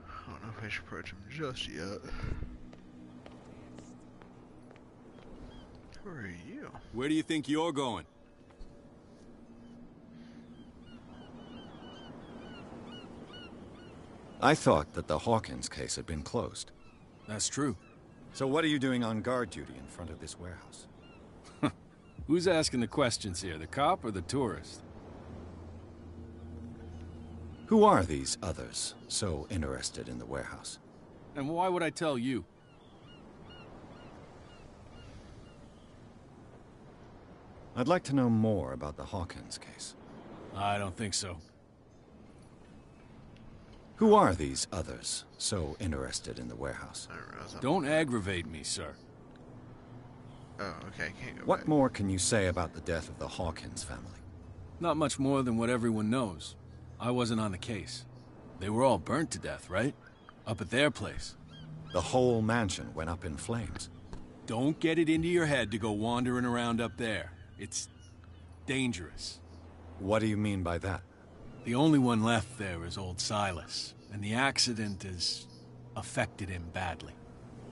I don't know if I should approach him just yet. Who are you? Where do you think you're going? I thought that the Hawkins case had been closed. That's true. So what are you doing on guard duty in front of this warehouse? Who's asking the questions here, the cop or the tourist? Who are these others so interested in the warehouse? And why would I tell you? I'd like to know more about the Hawkins case. I don't think so. Who are these others so interested in the warehouse? Don't aggravate me, sir. Oh, okay, I can't go What back. more can you say about the death of the Hawkins family? Not much more than what everyone knows. I wasn't on the case. They were all burnt to death, right? Up at their place. The whole mansion went up in flames. Don't get it into your head to go wandering around up there. It's dangerous. What do you mean by that? The only one left there is old Silas, and the accident has affected him badly.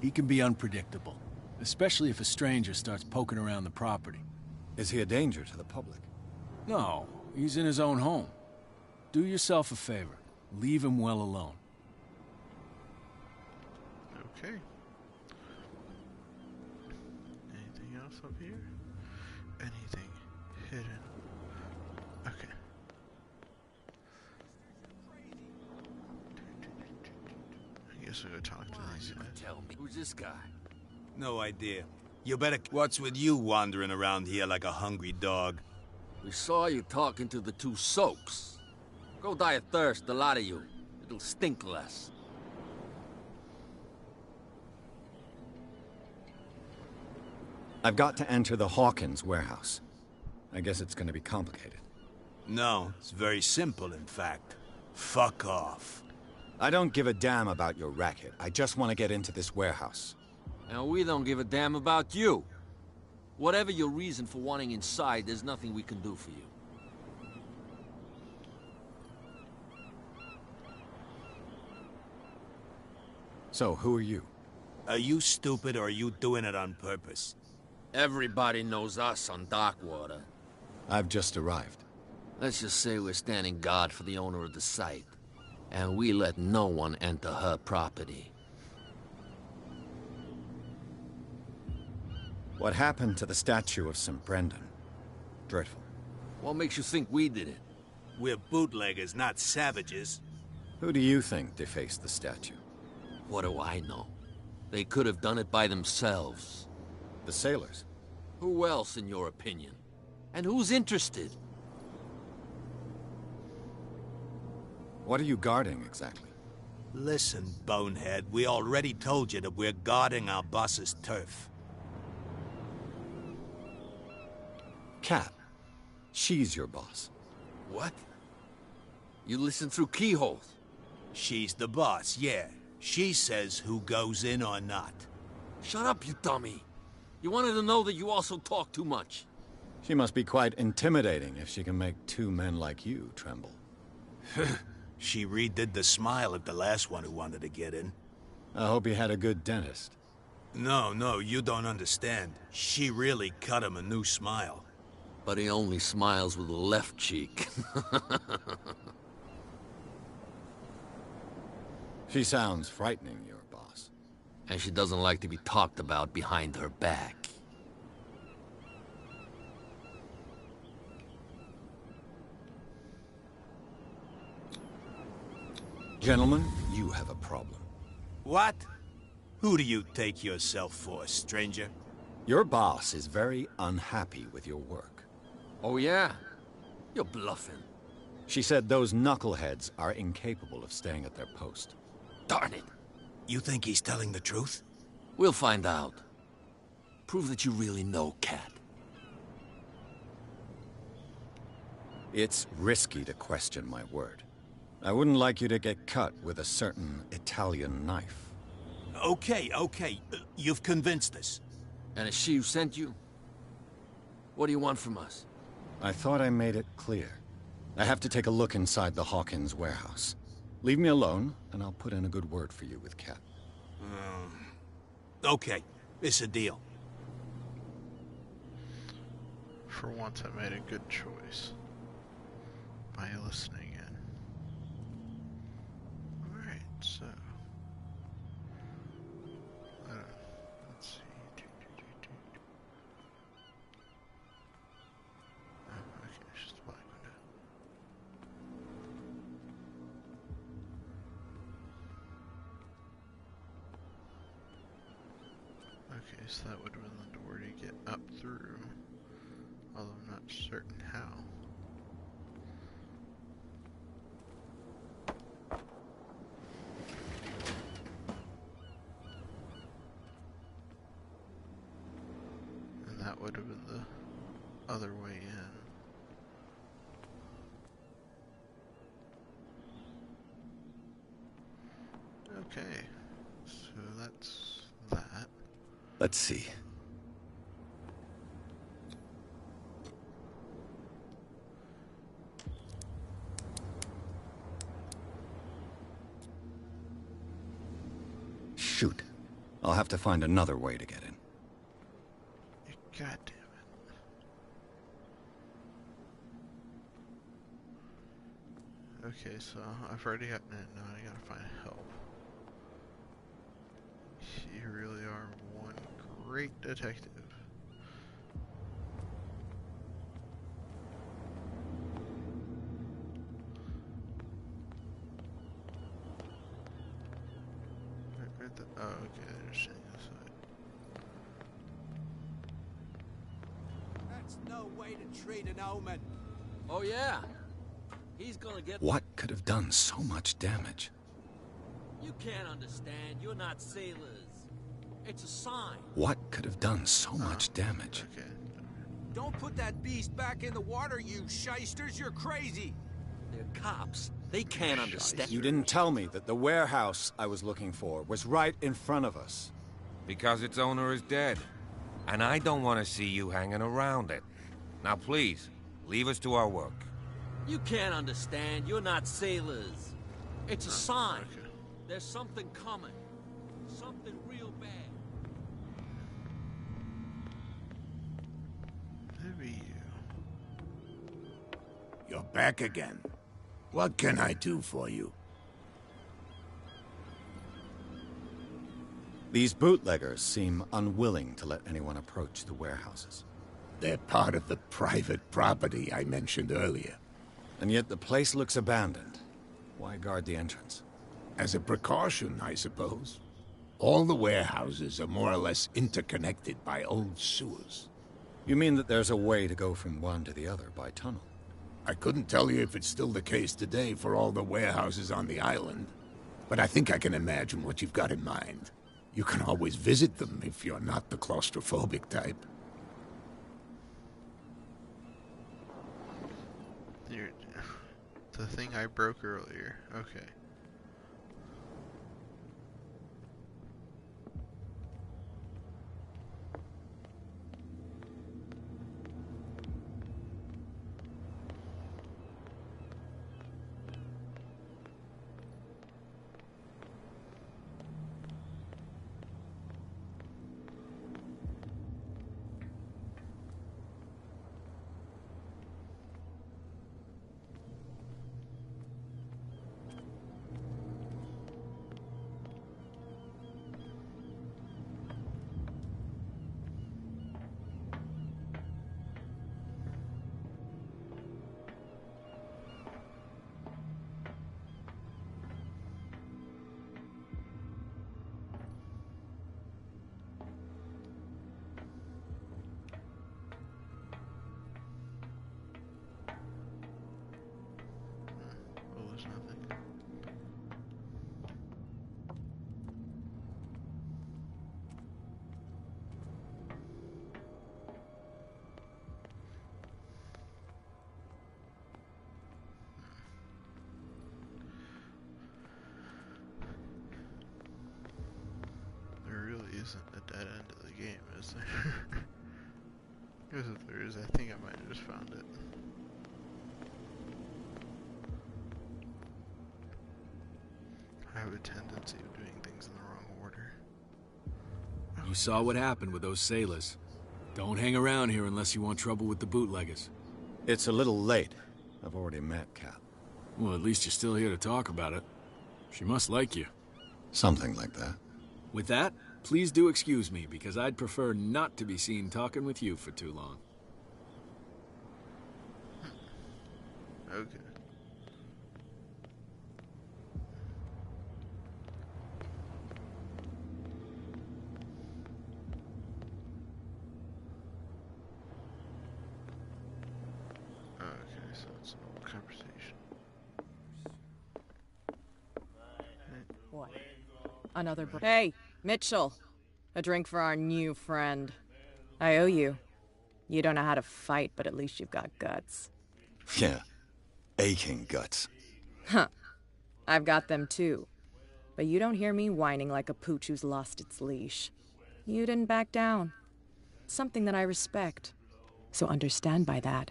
He can be unpredictable, especially if a stranger starts poking around the property. Is he a danger to the public? No, he's in his own home. Do yourself a favor. Leave him well alone. Okay. Anything else up here? Anything hidden? Okay. I guess we'll go talk to these guys. Tell me, who's this guy? No idea. You better... What's with you wandering around here like a hungry dog? We saw you talking to the two soaks. Go die of thirst, the lot of you. It'll stink less. I've got to enter the Hawkins warehouse. I guess it's going to be complicated. No, it's very simple, in fact. Fuck off. I don't give a damn about your racket. I just want to get into this warehouse. And we don't give a damn about you. Whatever your reason for wanting inside, there's nothing we can do for you. So, who are you? Are you stupid or are you doing it on purpose? Everybody knows us on Darkwater. I've just arrived. Let's just say we're standing guard for the owner of the site. And we let no one enter her property. What happened to the statue of St. Brendan? Dreadful. What makes you think we did it? We're bootleggers, not savages. Who do you think defaced the statue? What do I know? They could have done it by themselves. The sailors? Who else, in your opinion? And who's interested? What are you guarding, exactly? Listen, bonehead, we already told you that we're guarding our boss's turf. Cat. She's your boss. What? You listen through keyholes? She's the boss, yeah. She says who goes in or not. Shut up, you dummy. You wanted to know that you also talk too much. She must be quite intimidating if she can make two men like you tremble. She redid the smile at the last one who wanted to get in. I hope you had a good dentist. No, you don't understand. She really cut him a new smile. But he only smiles with the left cheek. She sounds frightening, your boss. And she doesn't like to be talked about behind her back. Gentlemen, you have a problem. What? Who do you take yourself for, stranger? Your boss is very unhappy with your work. Oh, yeah? You're bluffing. She said those knuckleheads are incapable of staying at their post. Darn it. You think he's telling the truth? We'll find out. Prove that you really know Cat. It's risky to question my word. I wouldn't like you to get cut with a certain Italian knife. Okay. You've convinced us. And it's she who sent you? What do you want from us? I thought I made it clear. I have to take a look inside the Hawkins warehouse. Leave me alone, and I'll put in a good word for you with Kat. Okay, it's a deal. For once, I made a good choice by listening in. Alright, so... let's see... Oh, okay, it's just a black window. Okay, so that would have been the door to get up through, although I'm not certain how. And that would have been the other way in. Okay, so that's that. Let's see. Shoot. I'll have to find another way to get in. God damn it. Okay, so I've already gotten it, now I gotta find help. You really are one great detective. Oh, okay, I understand this side. That's no way to treat an omen. Oh, yeah. He's gonna get... What could have done so much damage? You can't understand. You're not sailors. It's a sign. What could have done so much damage? Okay. Don't put that beast back in the water, you shysters. You're crazy. They're cops. They can't understand. You didn't tell me that the warehouse I was looking for was right in front of us. Because its owner is dead. And I don't want to see you hanging around it. Now please, leave us to our work. You can't understand. You're not sailors. It's a sign. Okay. There's something coming. Something real bad. Maybe you. You're back again. What can I do for you? These bootleggers seem unwilling to let anyone approach the warehouses. They're part of the private property I mentioned earlier. And yet the place looks abandoned. Why guard the entrance? As a precaution, I suppose. All the warehouses are more or less interconnected by old sewers. You mean that there's a way to go from one to the other by tunnel? I couldn't tell you if it's still the case today for all the warehouses on the island, but I think I can imagine what you've got in mind. You can always visit them if you're not the claustrophobic type. The thing I broke earlier. Okay. the game, is there? Because if there is, I think I might have just found it. I have a tendency of doing things in the wrong order. You saw what happened with those sailors. Don't hang around here unless you want trouble with the bootleggers. It's a little late. I've already met Kat. Well, at least you're still here to talk about it. She must like you. Something like that. With that, please do excuse me, because I'd prefer not to be seen talking with you for too long. Okay. So it's an old conversation. What? Another Hey, Mitchell. A drink for our new friend. I owe you. You don't know how to fight, but at least you've got guts. Yeah. Aching guts. Huh. I've got them too. But you don't hear me whining like a pooch who's lost its leash. You didn't back down. Something that I respect. So understand by that.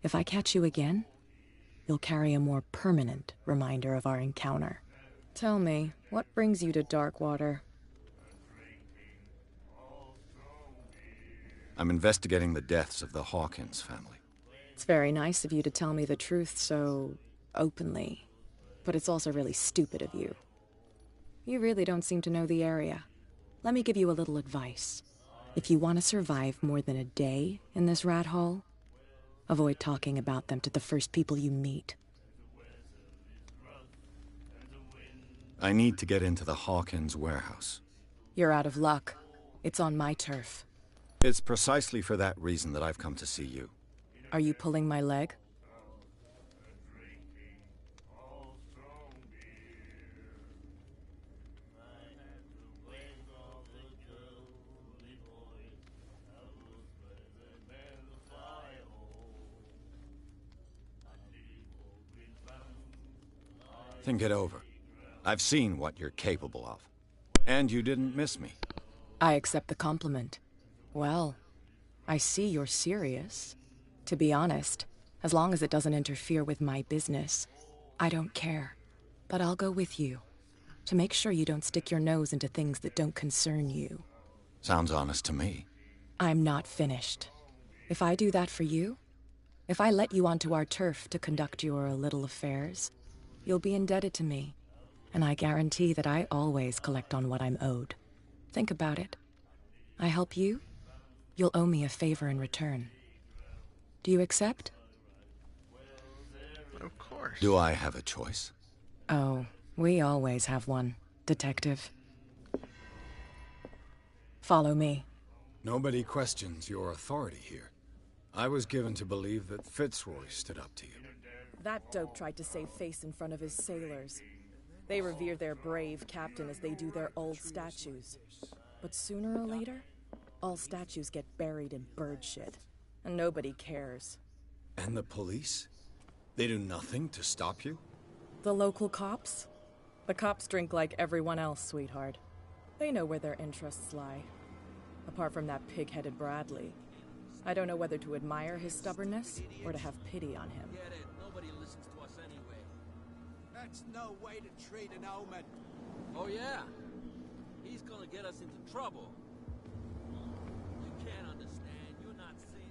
If I catch you again, you'll carry a more permanent reminder of our encounter. Tell me, what brings you to Darkwater? I'm investigating the deaths of the Hawkins family. It's very nice of you to tell me the truth so openly, but it's also really stupid of you. You really don't seem to know the area. Let me give you a little advice. If you want to survive more than a day in this rat hole, avoid talking about them to the first people you meet. I need to get into the Hawkins warehouse. You're out of luck. It's on my turf. It's precisely for that reason that I've come to see you. Are you pulling my leg? Think it over. I've seen what you're capable of. And you didn't miss me. I accept the compliment. Well, I see you're serious. To be honest, as long as it doesn't interfere with my business, I don't care. But I'll go with you, to make sure you don't stick your nose into things that don't concern you. Sounds honest to me. I'm not finished. If I do that for you, if I let you onto our turf to conduct your little affairs, you'll be indebted to me, and I guarantee that I always collect on what I'm owed. Think about it. I help you, you'll owe me a favor in return. Do you accept? Of course. Do I have a choice? Oh, we always have one, Detective. Follow me. Nobody questions your authority here. I was given to believe that Fitzroy stood up to you. That dope tried to save face in front of his sailors. They revere their brave captain as they do their old statues. But sooner or later, all statues get buried in bird shit, and nobody cares. And the police? They do nothing to stop you? The local cops? The cops drink like everyone else, sweetheart. They know where their interests lie. Apart from that pig-headed Bradley, I don't know whether to admire his stubbornness or to have pity on him. Get it. Nobody listens to us anyway. That's no way to treat an omen. Oh, yeah? He's gonna get us into trouble. You can't understand. You're not seeing.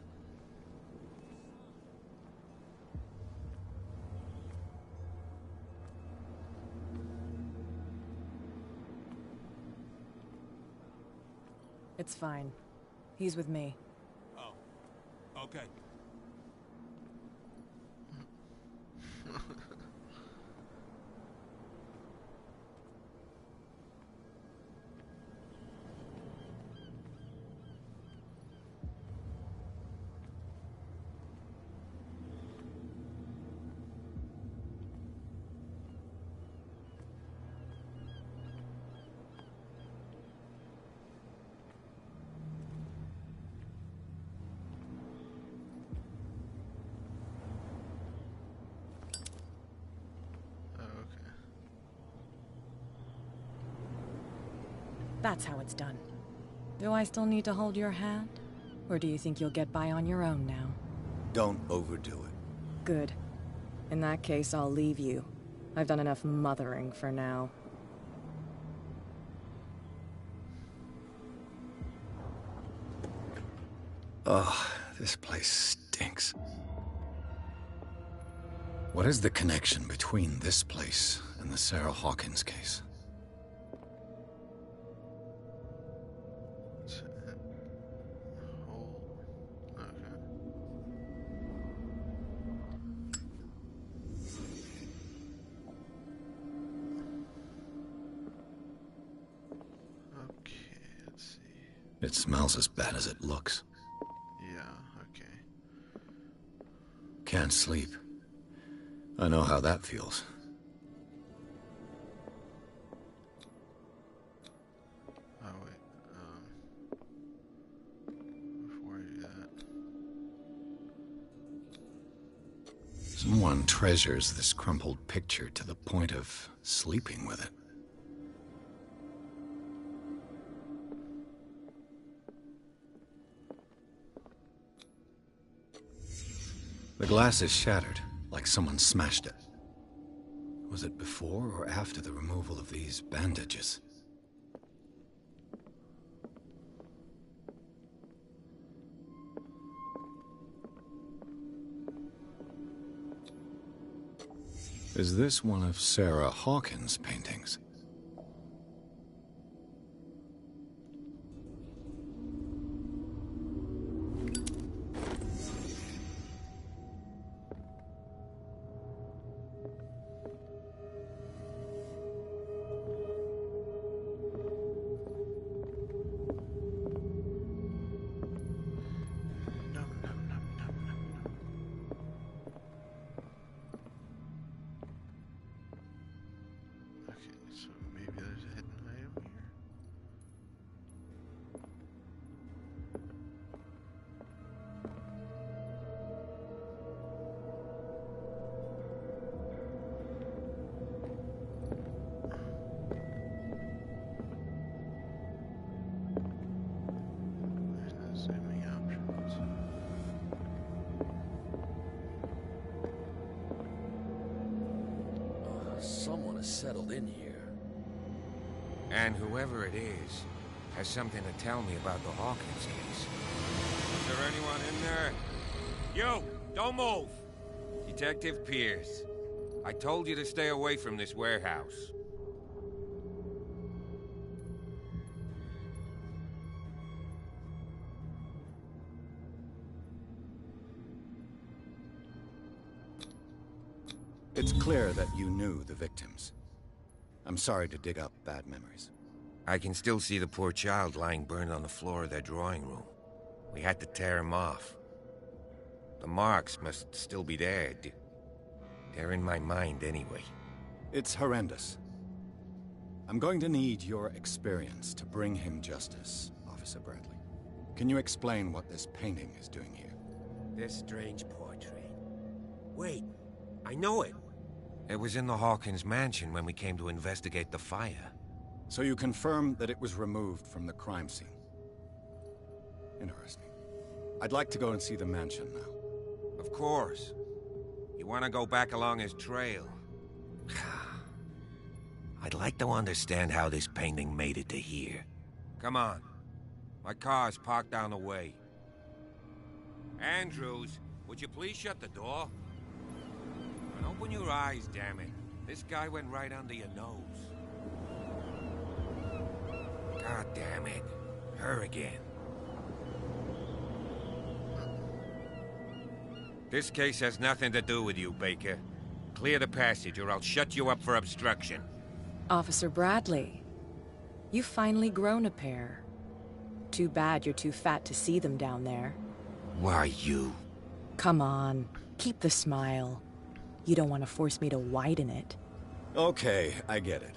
It's fine. He's with me. Oh, okay. That's how it's done. Do I still need to hold your hand? Or do you think you'll get by on your own now? Don't overdo it. Good. In that case, I'll leave you. I've done enough mothering for now. Oh, this place stinks. What is the connection between this place and the Sarah Hawkins case? It smells as bad as it looks. Yeah, okay. Can't sleep. I know how that feels. Oh, wait. Before I do that... Someone treasures this crumpled picture to the point of sleeping with it. The glass is shattered, like someone smashed it. Was it before or after the removal of these bandages? Is this one of Sarah Hawkins' paintings? So maybe there's a hidden item here. There's no zooming options. Someone has settled in here. And whoever it is has something to tell me about the Hawkins case. Is there anyone in there? You! Don't move! Detective Pierce. I told you to stay away from this warehouse. It's clear that you knew the victims. I'm sorry to dig up bad memories. I can still see the poor child lying burned on the floor of their drawing room. We had to tear him off. The marks must still be there. They're in my mind anyway. It's horrendous. I'm going to need your experience to bring him justice, Officer Bradley. Can you explain what this painting is doing here? This strange portrait. Wait, I know it. It was in the Hawkins mansion when we came to investigate the fire. So you confirm that it was removed from the crime scene? Interesting. I'd like to go and see the mansion now. Of course. You want to go back along his trail? I'd like to understand how this painting made it to here. Come on. My car's parked down the way. Andrews, would you please shut the door? And open your eyes, damn it. This guy went right under your nose. God damn it. Her again. This case has nothing to do with you, Baker. Clear the passage or I'll shut you up for obstruction. Officer Bradley, you've finally grown a pair. Too bad you're too fat to see them down there. Why you? Come on, keep the smile. You don't want to force me to widen it. Okay, I get it.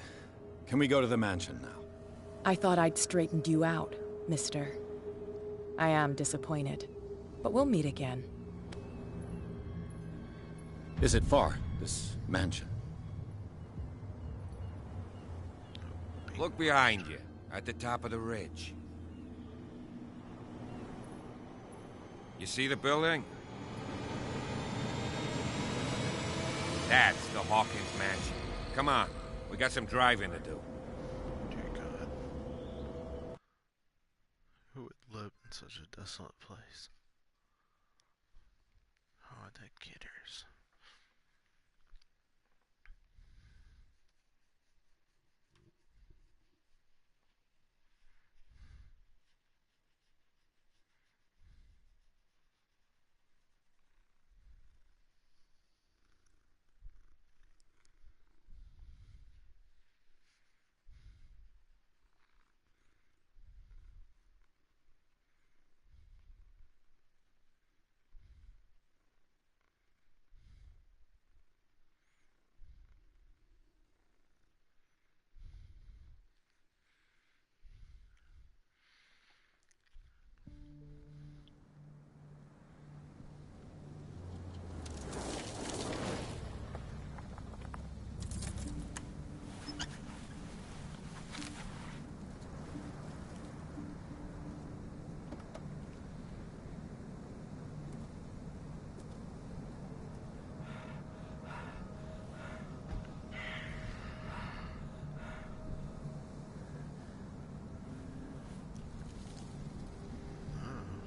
Can we go to the mansion now? I thought I'd straightened you out, mister. I am disappointed, but we'll meet again. Is it far, this mansion? Look behind you, at the top of the ridge. You see the building? That's the Hawkins mansion. Come on, we got some driving to do. Dear God. Who would live in such a desolate place? Oh, the getters.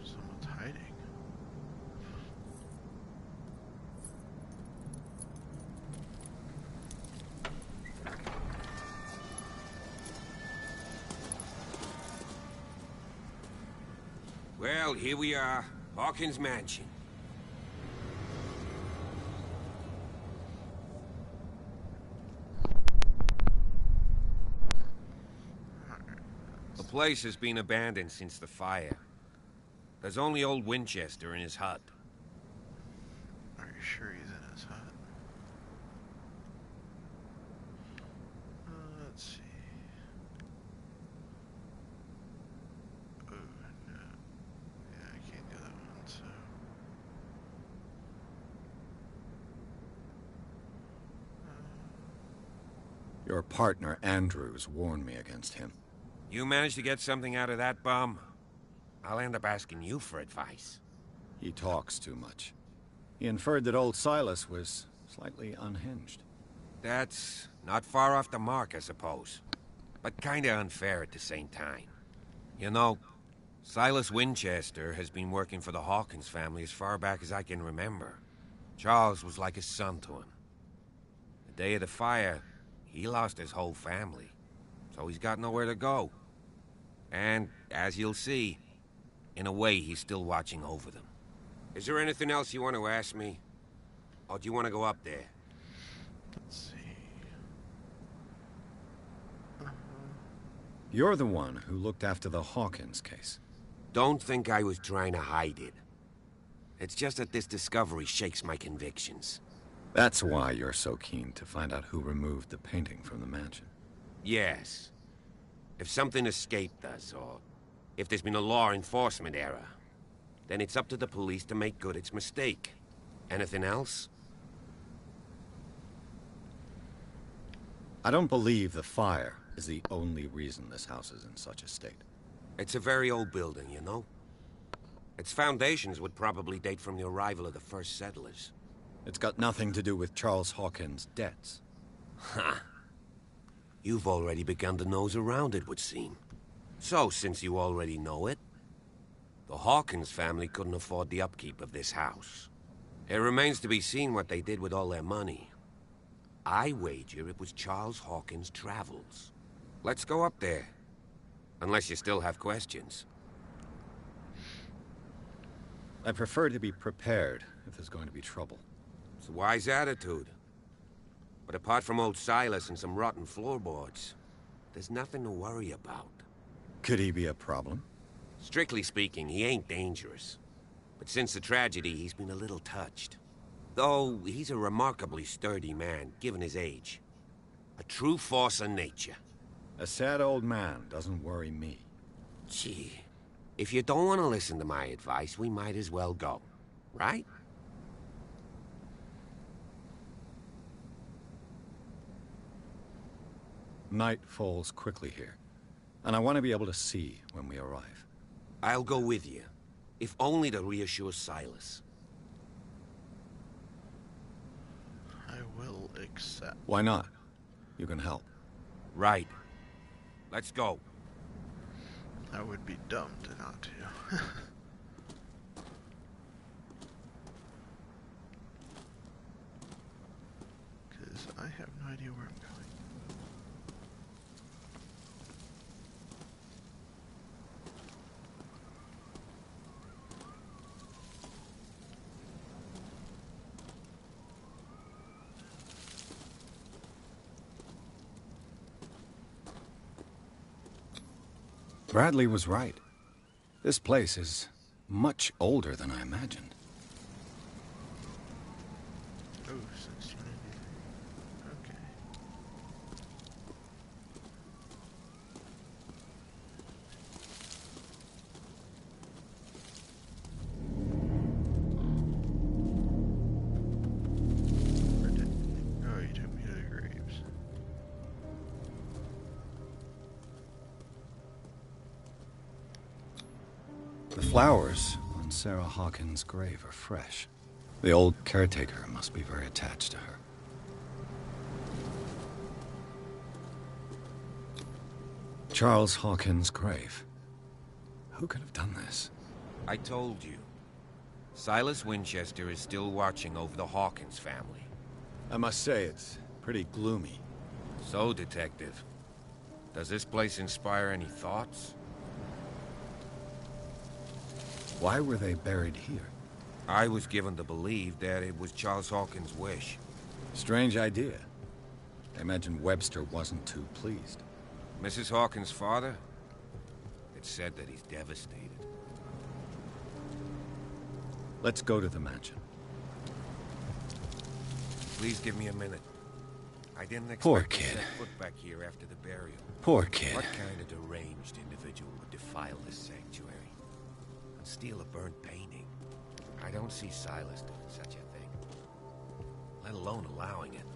Someone's hiding. Well, here we are. Hawkins mansion. The place has been abandoned since the fire. There's only old Winchester in his hut. Are you sure he's in his hut? Let's see. Oh, no. Yeah, I can't do that one, so... Your partner, Andrews, warned me against him. You managed to get something out of that bum? I'll end up asking you for advice. He talks too much. He inferred that old Silas was slightly unhinged. That's not far off the mark, I suppose. But kinda unfair at the same time. You know, Silas Winchester has been working for the Hawkins family as far back as I can remember. Charles was like a son to him. The day of the fire, he lost his whole family. So he's got nowhere to go. And, as you'll see, in a way, he's still watching over them. Is there anything else you want to ask me? Or do you want to go up there? Let's see. You're the one who looked after the Hawkins case. Don't think I was trying to hide it. It's just that this discovery shakes my convictions. That's why you're so keen to find out who removed the painting from the mansion. Yes. If something escaped us, or if there's been a law enforcement error, then it's up to the police to make good its mistake. Anything else? I don't believe the fire is the only reason this house is in such a state. It's a very old building, you know? Its foundations would probably date from the arrival of the first settlers. It's got nothing to do with Charles Hawkins' debts. Ha! You've already begun to nose around it, would seem. So, since you already know it, the Hawkins family couldn't afford the upkeep of this house. It remains to be seen what they did with all their money. I wager it was Charles Hawkins' travels. Let's go up there. Unless you still have questions. I prefer to be prepared if there's going to be trouble. It's a wise attitude. But apart from old Silas and some rotten floorboards, there's nothing to worry about. Could he be a problem? Strictly speaking, he ain't dangerous. But since the tragedy, he's been a little touched. Though, he's a remarkably sturdy man, given his age. A true force of nature. A sad old man doesn't worry me. Gee, if you don't want to listen to my advice, we might as well go. Right? Night falls quickly here, and I want to be able to see when we arrive. I'll go with you. if only to reassure Silas. I will accept. Why not? You can help. Right. Let's go. I would be dumb to not to. Because I have no idea where I'm going. Bradley was right. This place is much older than I imagined. Oh, 1690. Okay. Oh, you took me to the graves. The flowers on Sarah Hawkins' grave are fresh. The old caretaker must be very attached to her. Charles Hawkins' grave. Who could have done this? I told you. Silas Winchester is still watching over the Hawkins family. I must say, it's pretty gloomy. So, Detective, does this place inspire any thoughts? Why were they buried here? I was given to believe that it was Charles Hawkins' wish. Strange idea. I imagine Webster wasn't too pleased. Mrs. Hawkins' father? It's said that he's devastated. Let's go to the mansion. Please give me a minute. I didn't expect Poor to kid. set foot back here after the burial. Poor kid. What kind of deranged individual would defile this sanctuary and steal a burnt painting? I don't see Silas doing such a thing, let alone allowing it.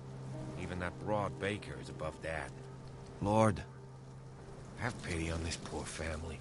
Even that broad baker is above that. Lord, have pity on this poor family.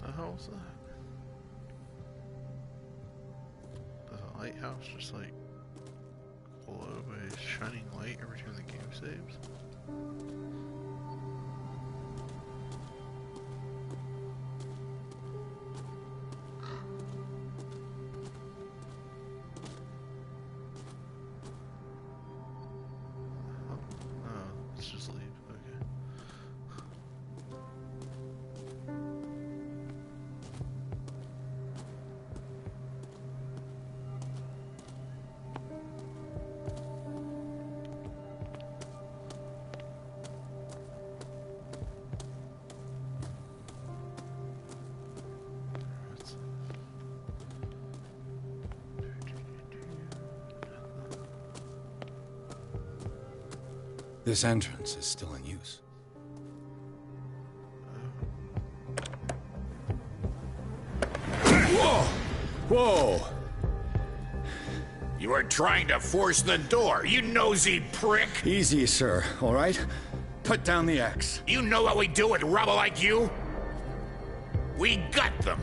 The hell's that? Does a lighthouse just like glow by a shining light every time the game saves? Oh, let's just leave. Okay. This entrance is still in use. Whoa! Whoa! You were trying to force the door, you nosy prick! Easy, sir, all right? Put down the axe. You know what we do with rubble like you? We gut them.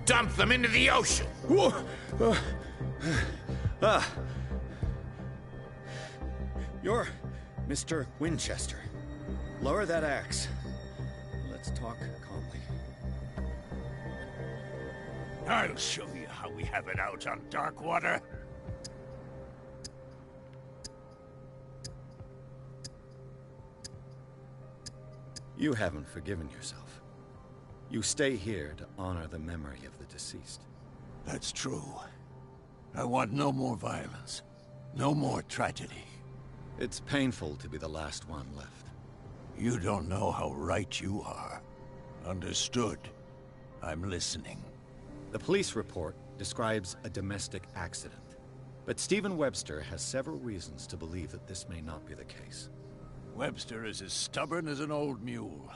Dump them into the ocean. Whoa! You're Mr. Winchester. Lower that axe. Let's talk calmly. I'll show you how we have it out on Darkwater. You haven't forgiven yourself. You stay here to honor the memory of the deceased. That's true. I want no more violence. No more tragedy. It's painful to be the last one left. You don't know how right you are. Understood. I'm listening. The police report describes a domestic accident, but Stephen Webster has several reasons to believe that this may not be the case. Webster is as stubborn as an old mule.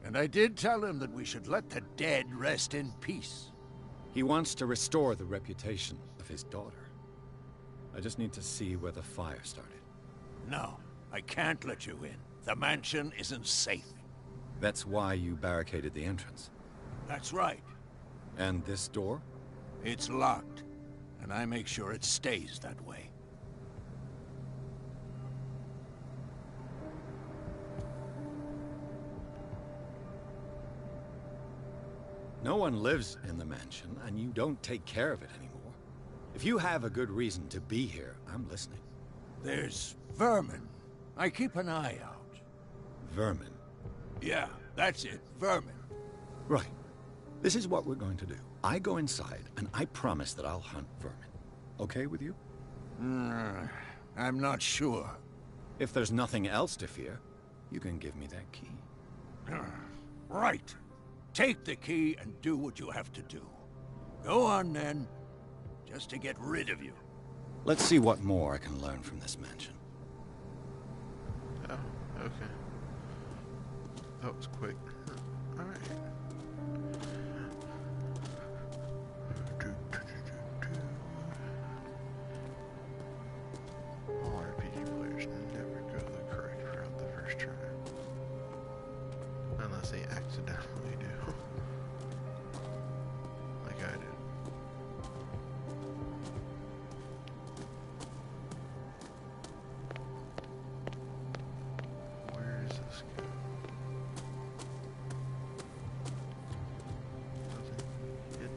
And I did tell him that we should let the dead rest in peace. He wants to restore the reputation of his daughter. I just need to see where the fire started. No, I can't let you in. The mansion isn't safe. That's why you barricaded the entrance. That's right. And this door? It's locked, and I make sure it stays that way. No one lives in the mansion, and you don't take care of it anymore. If you have a good reason to be here, I'm listening. There's vermin. I keep an eye out. Vermin? Yeah, that's it. Vermin. Right. This is what we're going to do. I go inside, and I promise that I'll hunt vermin. Okay with you? I'm not sure. If there's nothing else to fear, you can give me that key. Right. Take the key and do what you have to do. Go on, then. Just to get rid of you. Let's see what more I can learn from this mansion. Oh, okay. That was quick. Alright. All RPG players never go the correct route the first try. Unless they accidentally do. Like I did. Where does this go? Doesn't it?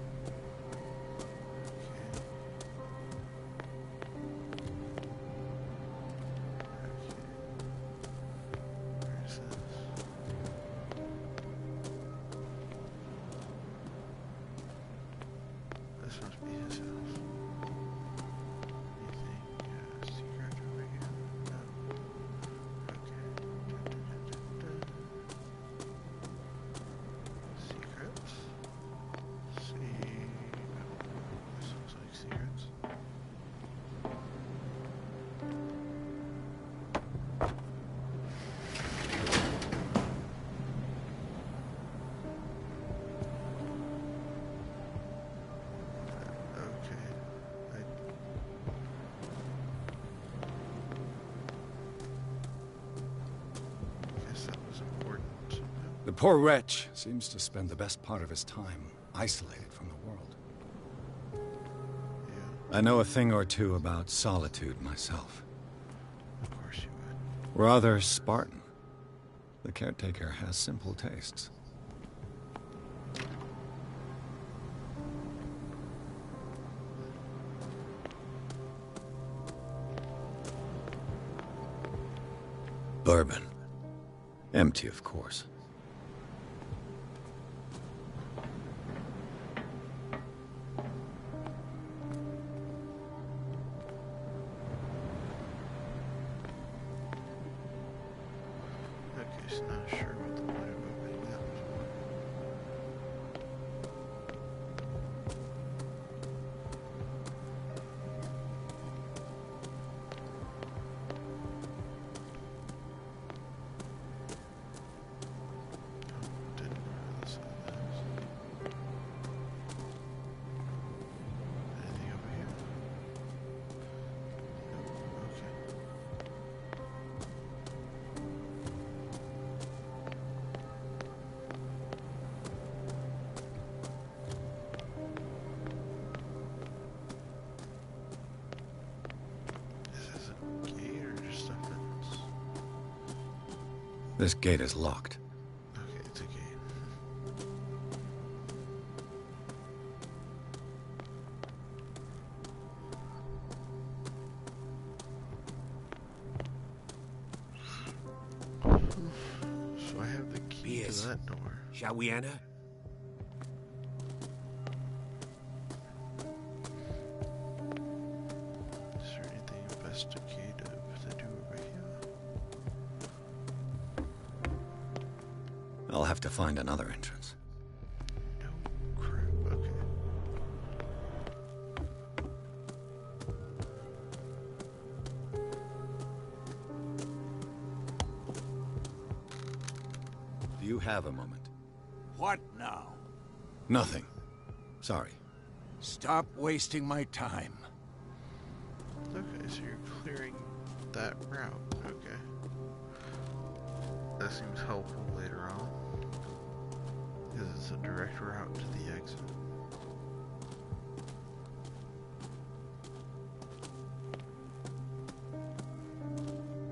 Where's this? This must be his house. Anything secret over here? No. Okay. Secrets. See. This looks like secrets. The poor wretch seems to spend the best part of his time isolated from the world. I know a thing or two about solitude myself. Of course you would. Rather Spartan. The caretaker has simple tastes. Bourbon. Empty, of course. Okay, so not sure what the point of opening that was. Didn't know how this all is. Anything over here? Nope, okay. Is this a gate or just a fence? This gate is locked. Okay, it's a gate. So I have the key Yes. to that door. Shall we enter? Is there anything best to find another entrance. No crap, okay. Do you have a moment? What now? Nothing. Sorry. Stop wasting my time. Okay, so you're clearing that route. Okay. That seems helpful later on. Because it's a direct route to the exit.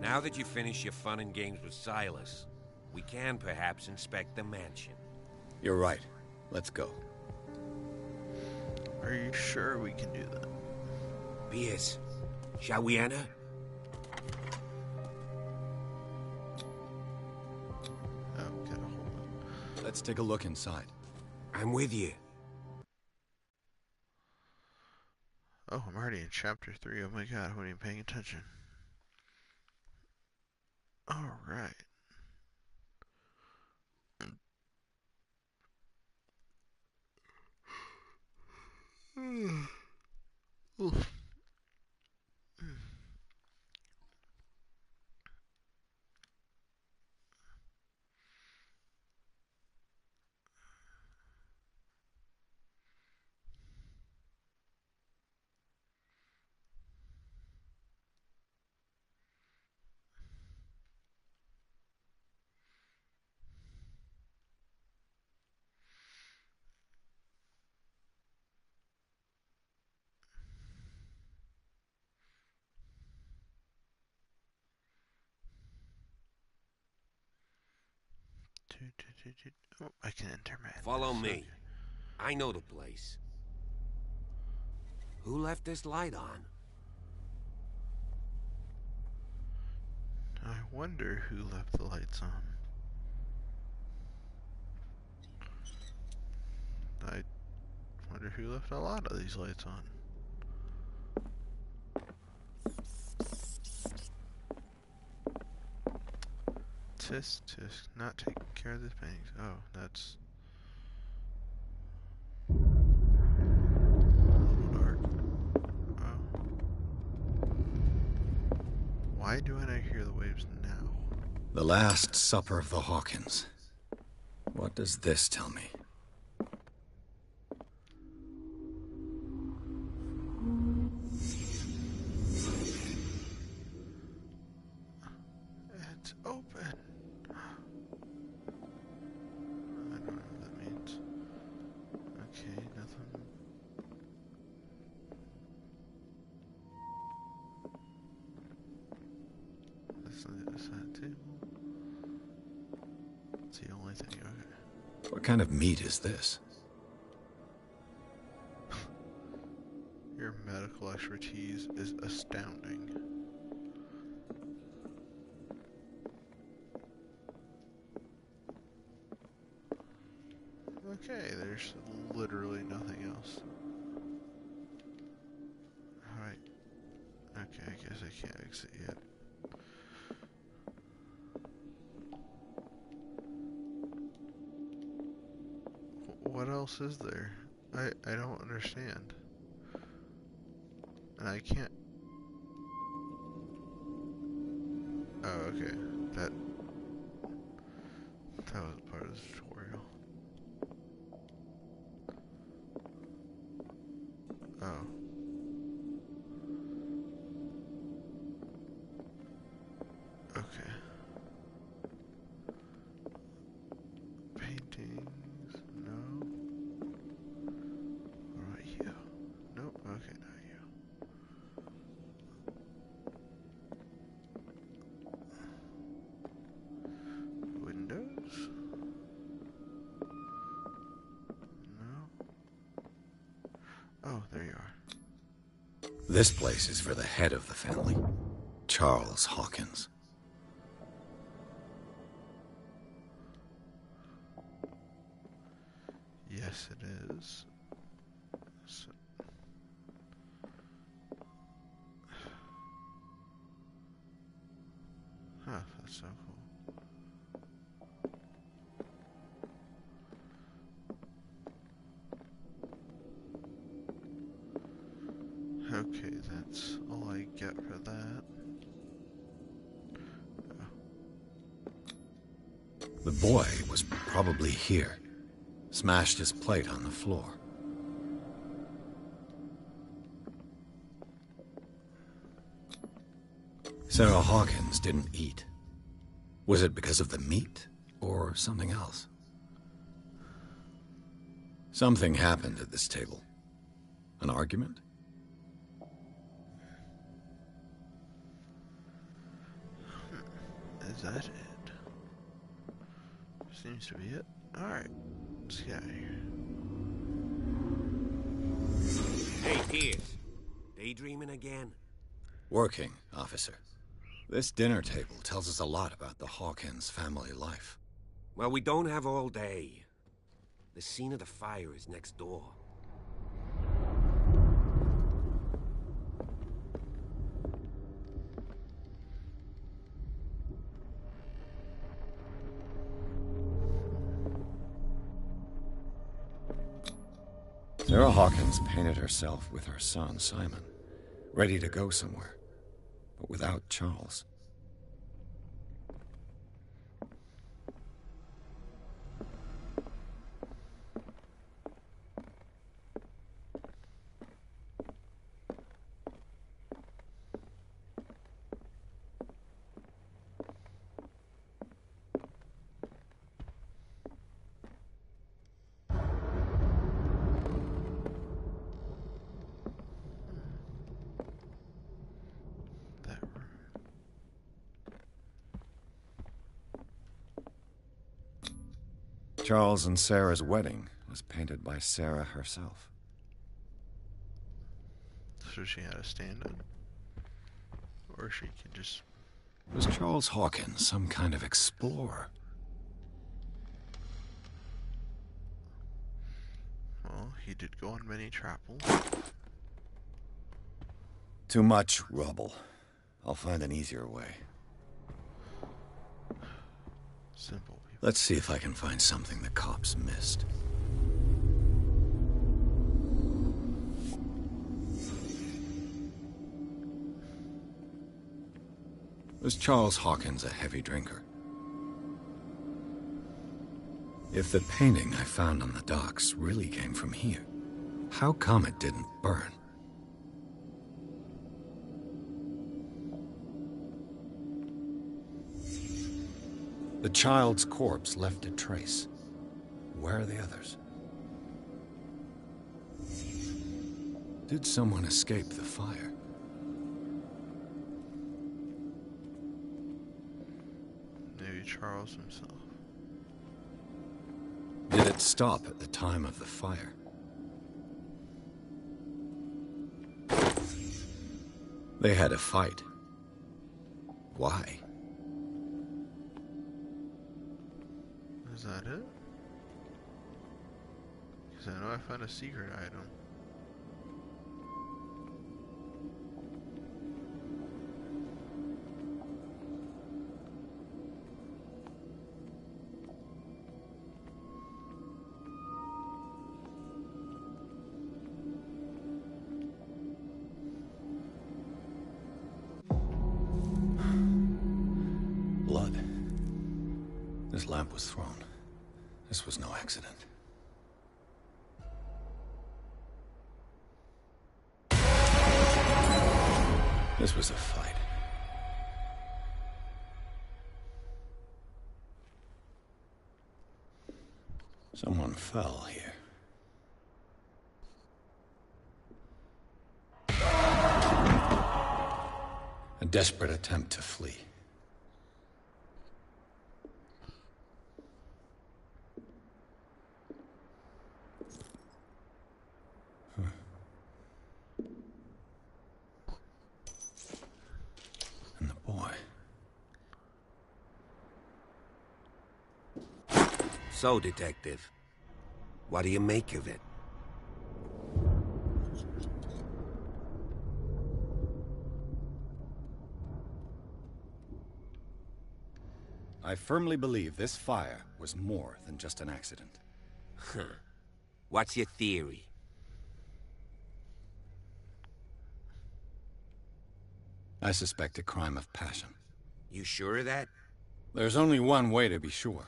Now that you finish your fun and games with Silas, we can perhaps inspect the mansion. You're right. Let's go. Are you sure we can do that? Pierce, shall we enter? Oh, get a hold of it. Let's take a look inside. I'm with you. Oh, I'm already in chapter 3. Oh my god, I wasn't even paying attention. Alright. Oof. Oh, I can enter madness. Follow me. Okay. I know the place. Who left this light on? I wonder who left the lights on. I wonder who left a lot of these lights on. Tisk, tisk, not taking care of this paintings. Oh, that's a little dark. Oh. Why do I not hear the waves now? The Last Supper of the Hawkins. What does this tell me? It's open. I don't know what that means. Okay, nothing. That's on the other side of the table. It's the only thing, okay. What kind of meat is this? Your medical expertise is astounding. Okay, there's literally nothing else. Alright. Okay, I guess I can't exit yet. What else is there? I don't understand. And I can't... Oh, okay. That was part of the tutorial. Oh. Okay. Paintings, no. What about you? Nope, okay, not you. Windows? No. Oh, there you are. This place is for the head of the family, Charles Hawkins. Yes, it is. So huh, that's so cool. Okay, that's all I get for that. The boy was probably here. Smashed his plate on the floor. Sarah Hawkins didn't eat. Was it because of the meat, or something else? Something happened at this table. An argument? Is that it? Seems to be it. Alright, let's get out of here. Hey, Pierce. Daydreaming again? Working, officer. This dinner table tells us a lot about the Hawkins family life. Well, we don't have all day. The scene of the fire is next door. Sarah Hawkins painted herself with her son, Simon, ready to go somewhere, but without Charles. Charles and Sarah's wedding was painted by Sarah herself. So she had a stand-in? Or she could just... Was Charles Hawkins some kind of explorer? Well, he did go on many travels. Too much rubble. I'll find an easier way. Simple. Let's see if I can find something the cops missed. Was Charles Hawkins a heavy drinker? If the painting I found on the docks really came from here, how come it didn't burn? The child's corpse left a trace. Where are the others? Did someone escape the fire? Maybe Charles himself. Did it stop at the time of the fire? They had a fight. Why? Is that it? Because I know I found a secret item. Blood. This lamp was thrown. This was no accident. This was a fight. Someone fell here. A desperate attempt to flee. And the boy. So, Detective, what do you make of it? I firmly believe this fire was more than just an accident. What's your theory? I suspect a crime of passion. You sure of that? There's only one way to be sure.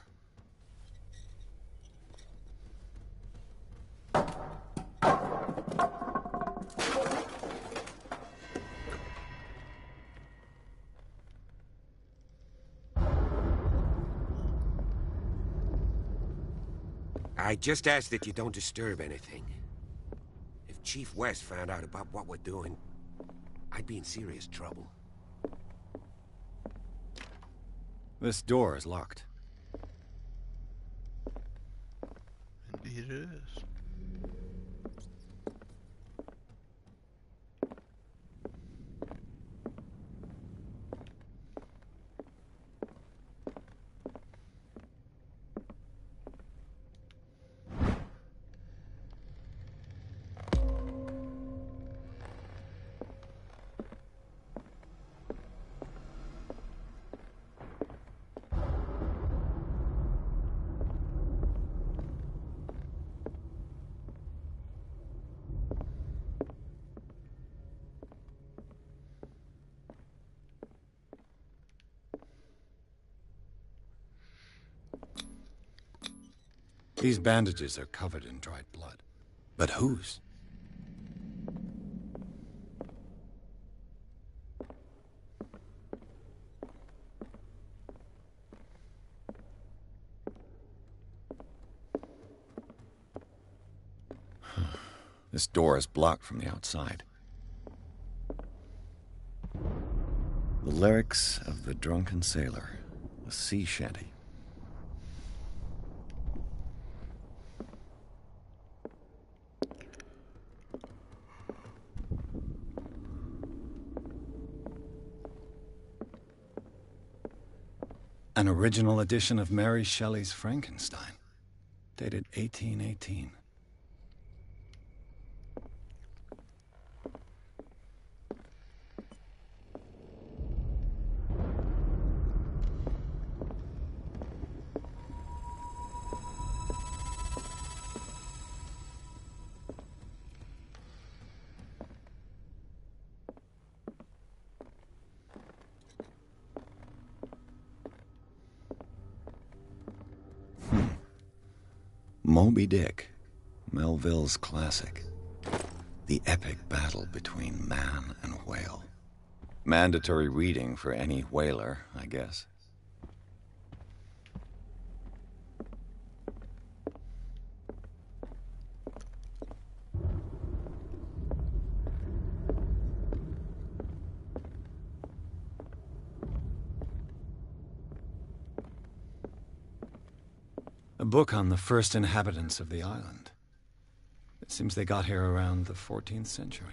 I just ask that you don't disturb anything. If Chief West found out about what we're doing, I'd be in serious trouble. This door is locked. Indeed it is. These bandages are covered in dried blood. But whose? This door is blocked from the outside. The lyrics of the drunken sailor, a sea shanty. An original edition of Mary Shelley's Frankenstein, dated 1818. Moby Dick, Melville's classic. The epic battle between man and whale. Mandatory reading for any whaler, I guess. A book on the first inhabitants of the island. It seems they got here around the 14th century.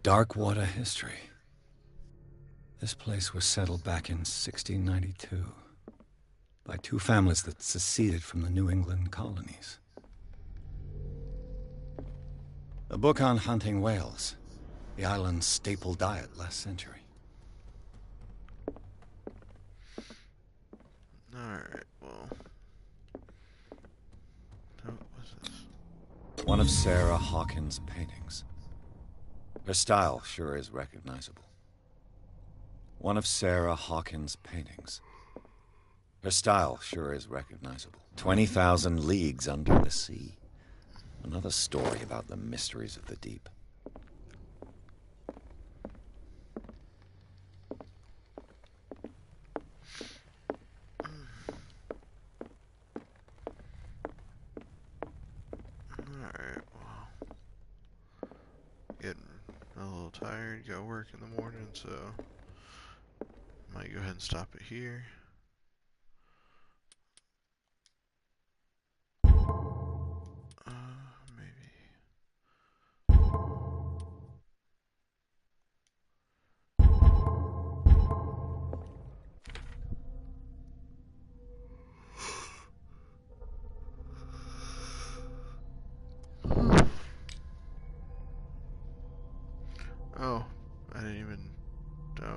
Darkwater history. This place was settled back in 1692 by two families that seceded from the New England colonies. A book on hunting whales, the island's staple diet last century. Alright, well. What's this? One of Sarah Hawkins' paintings. Her style sure is recognizable. One of Sarah Hawkins' paintings. Her style sure is recognizable. 20,000 Leagues Under the Sea. Another story about the mysteries of the deep. Alright, well. Getting a little tired, got work in the morning, so might go ahead and stop it here. Maybe.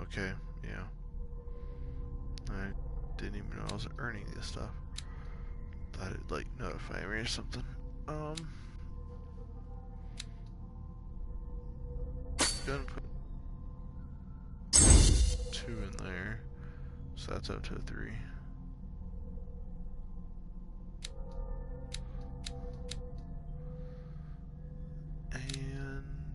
okay, yeah. I didn't even know I was earning this stuff. Thought it'd like notify me or something. Gonna put 2 in there, so that's up to a 3. And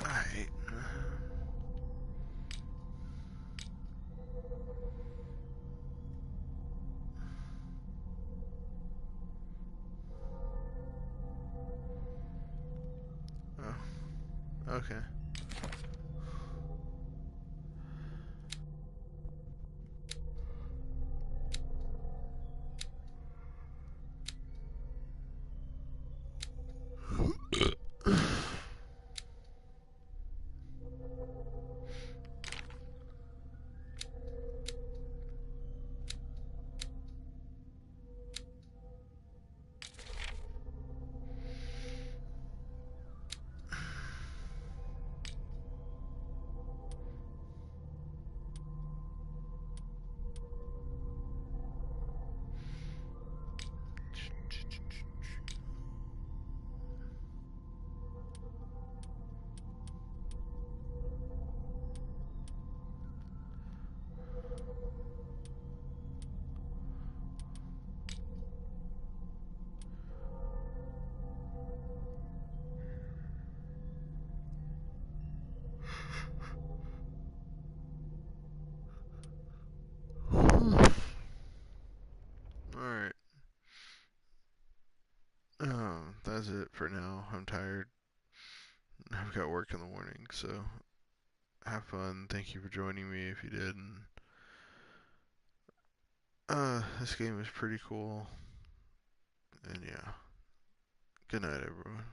alright. Oh, okay. Alright. That's it for now. I'm tired. I've got work in the morning, so have fun. Thank you for joining me if you did. And, this game is pretty cool. And yeah. Good night, everyone.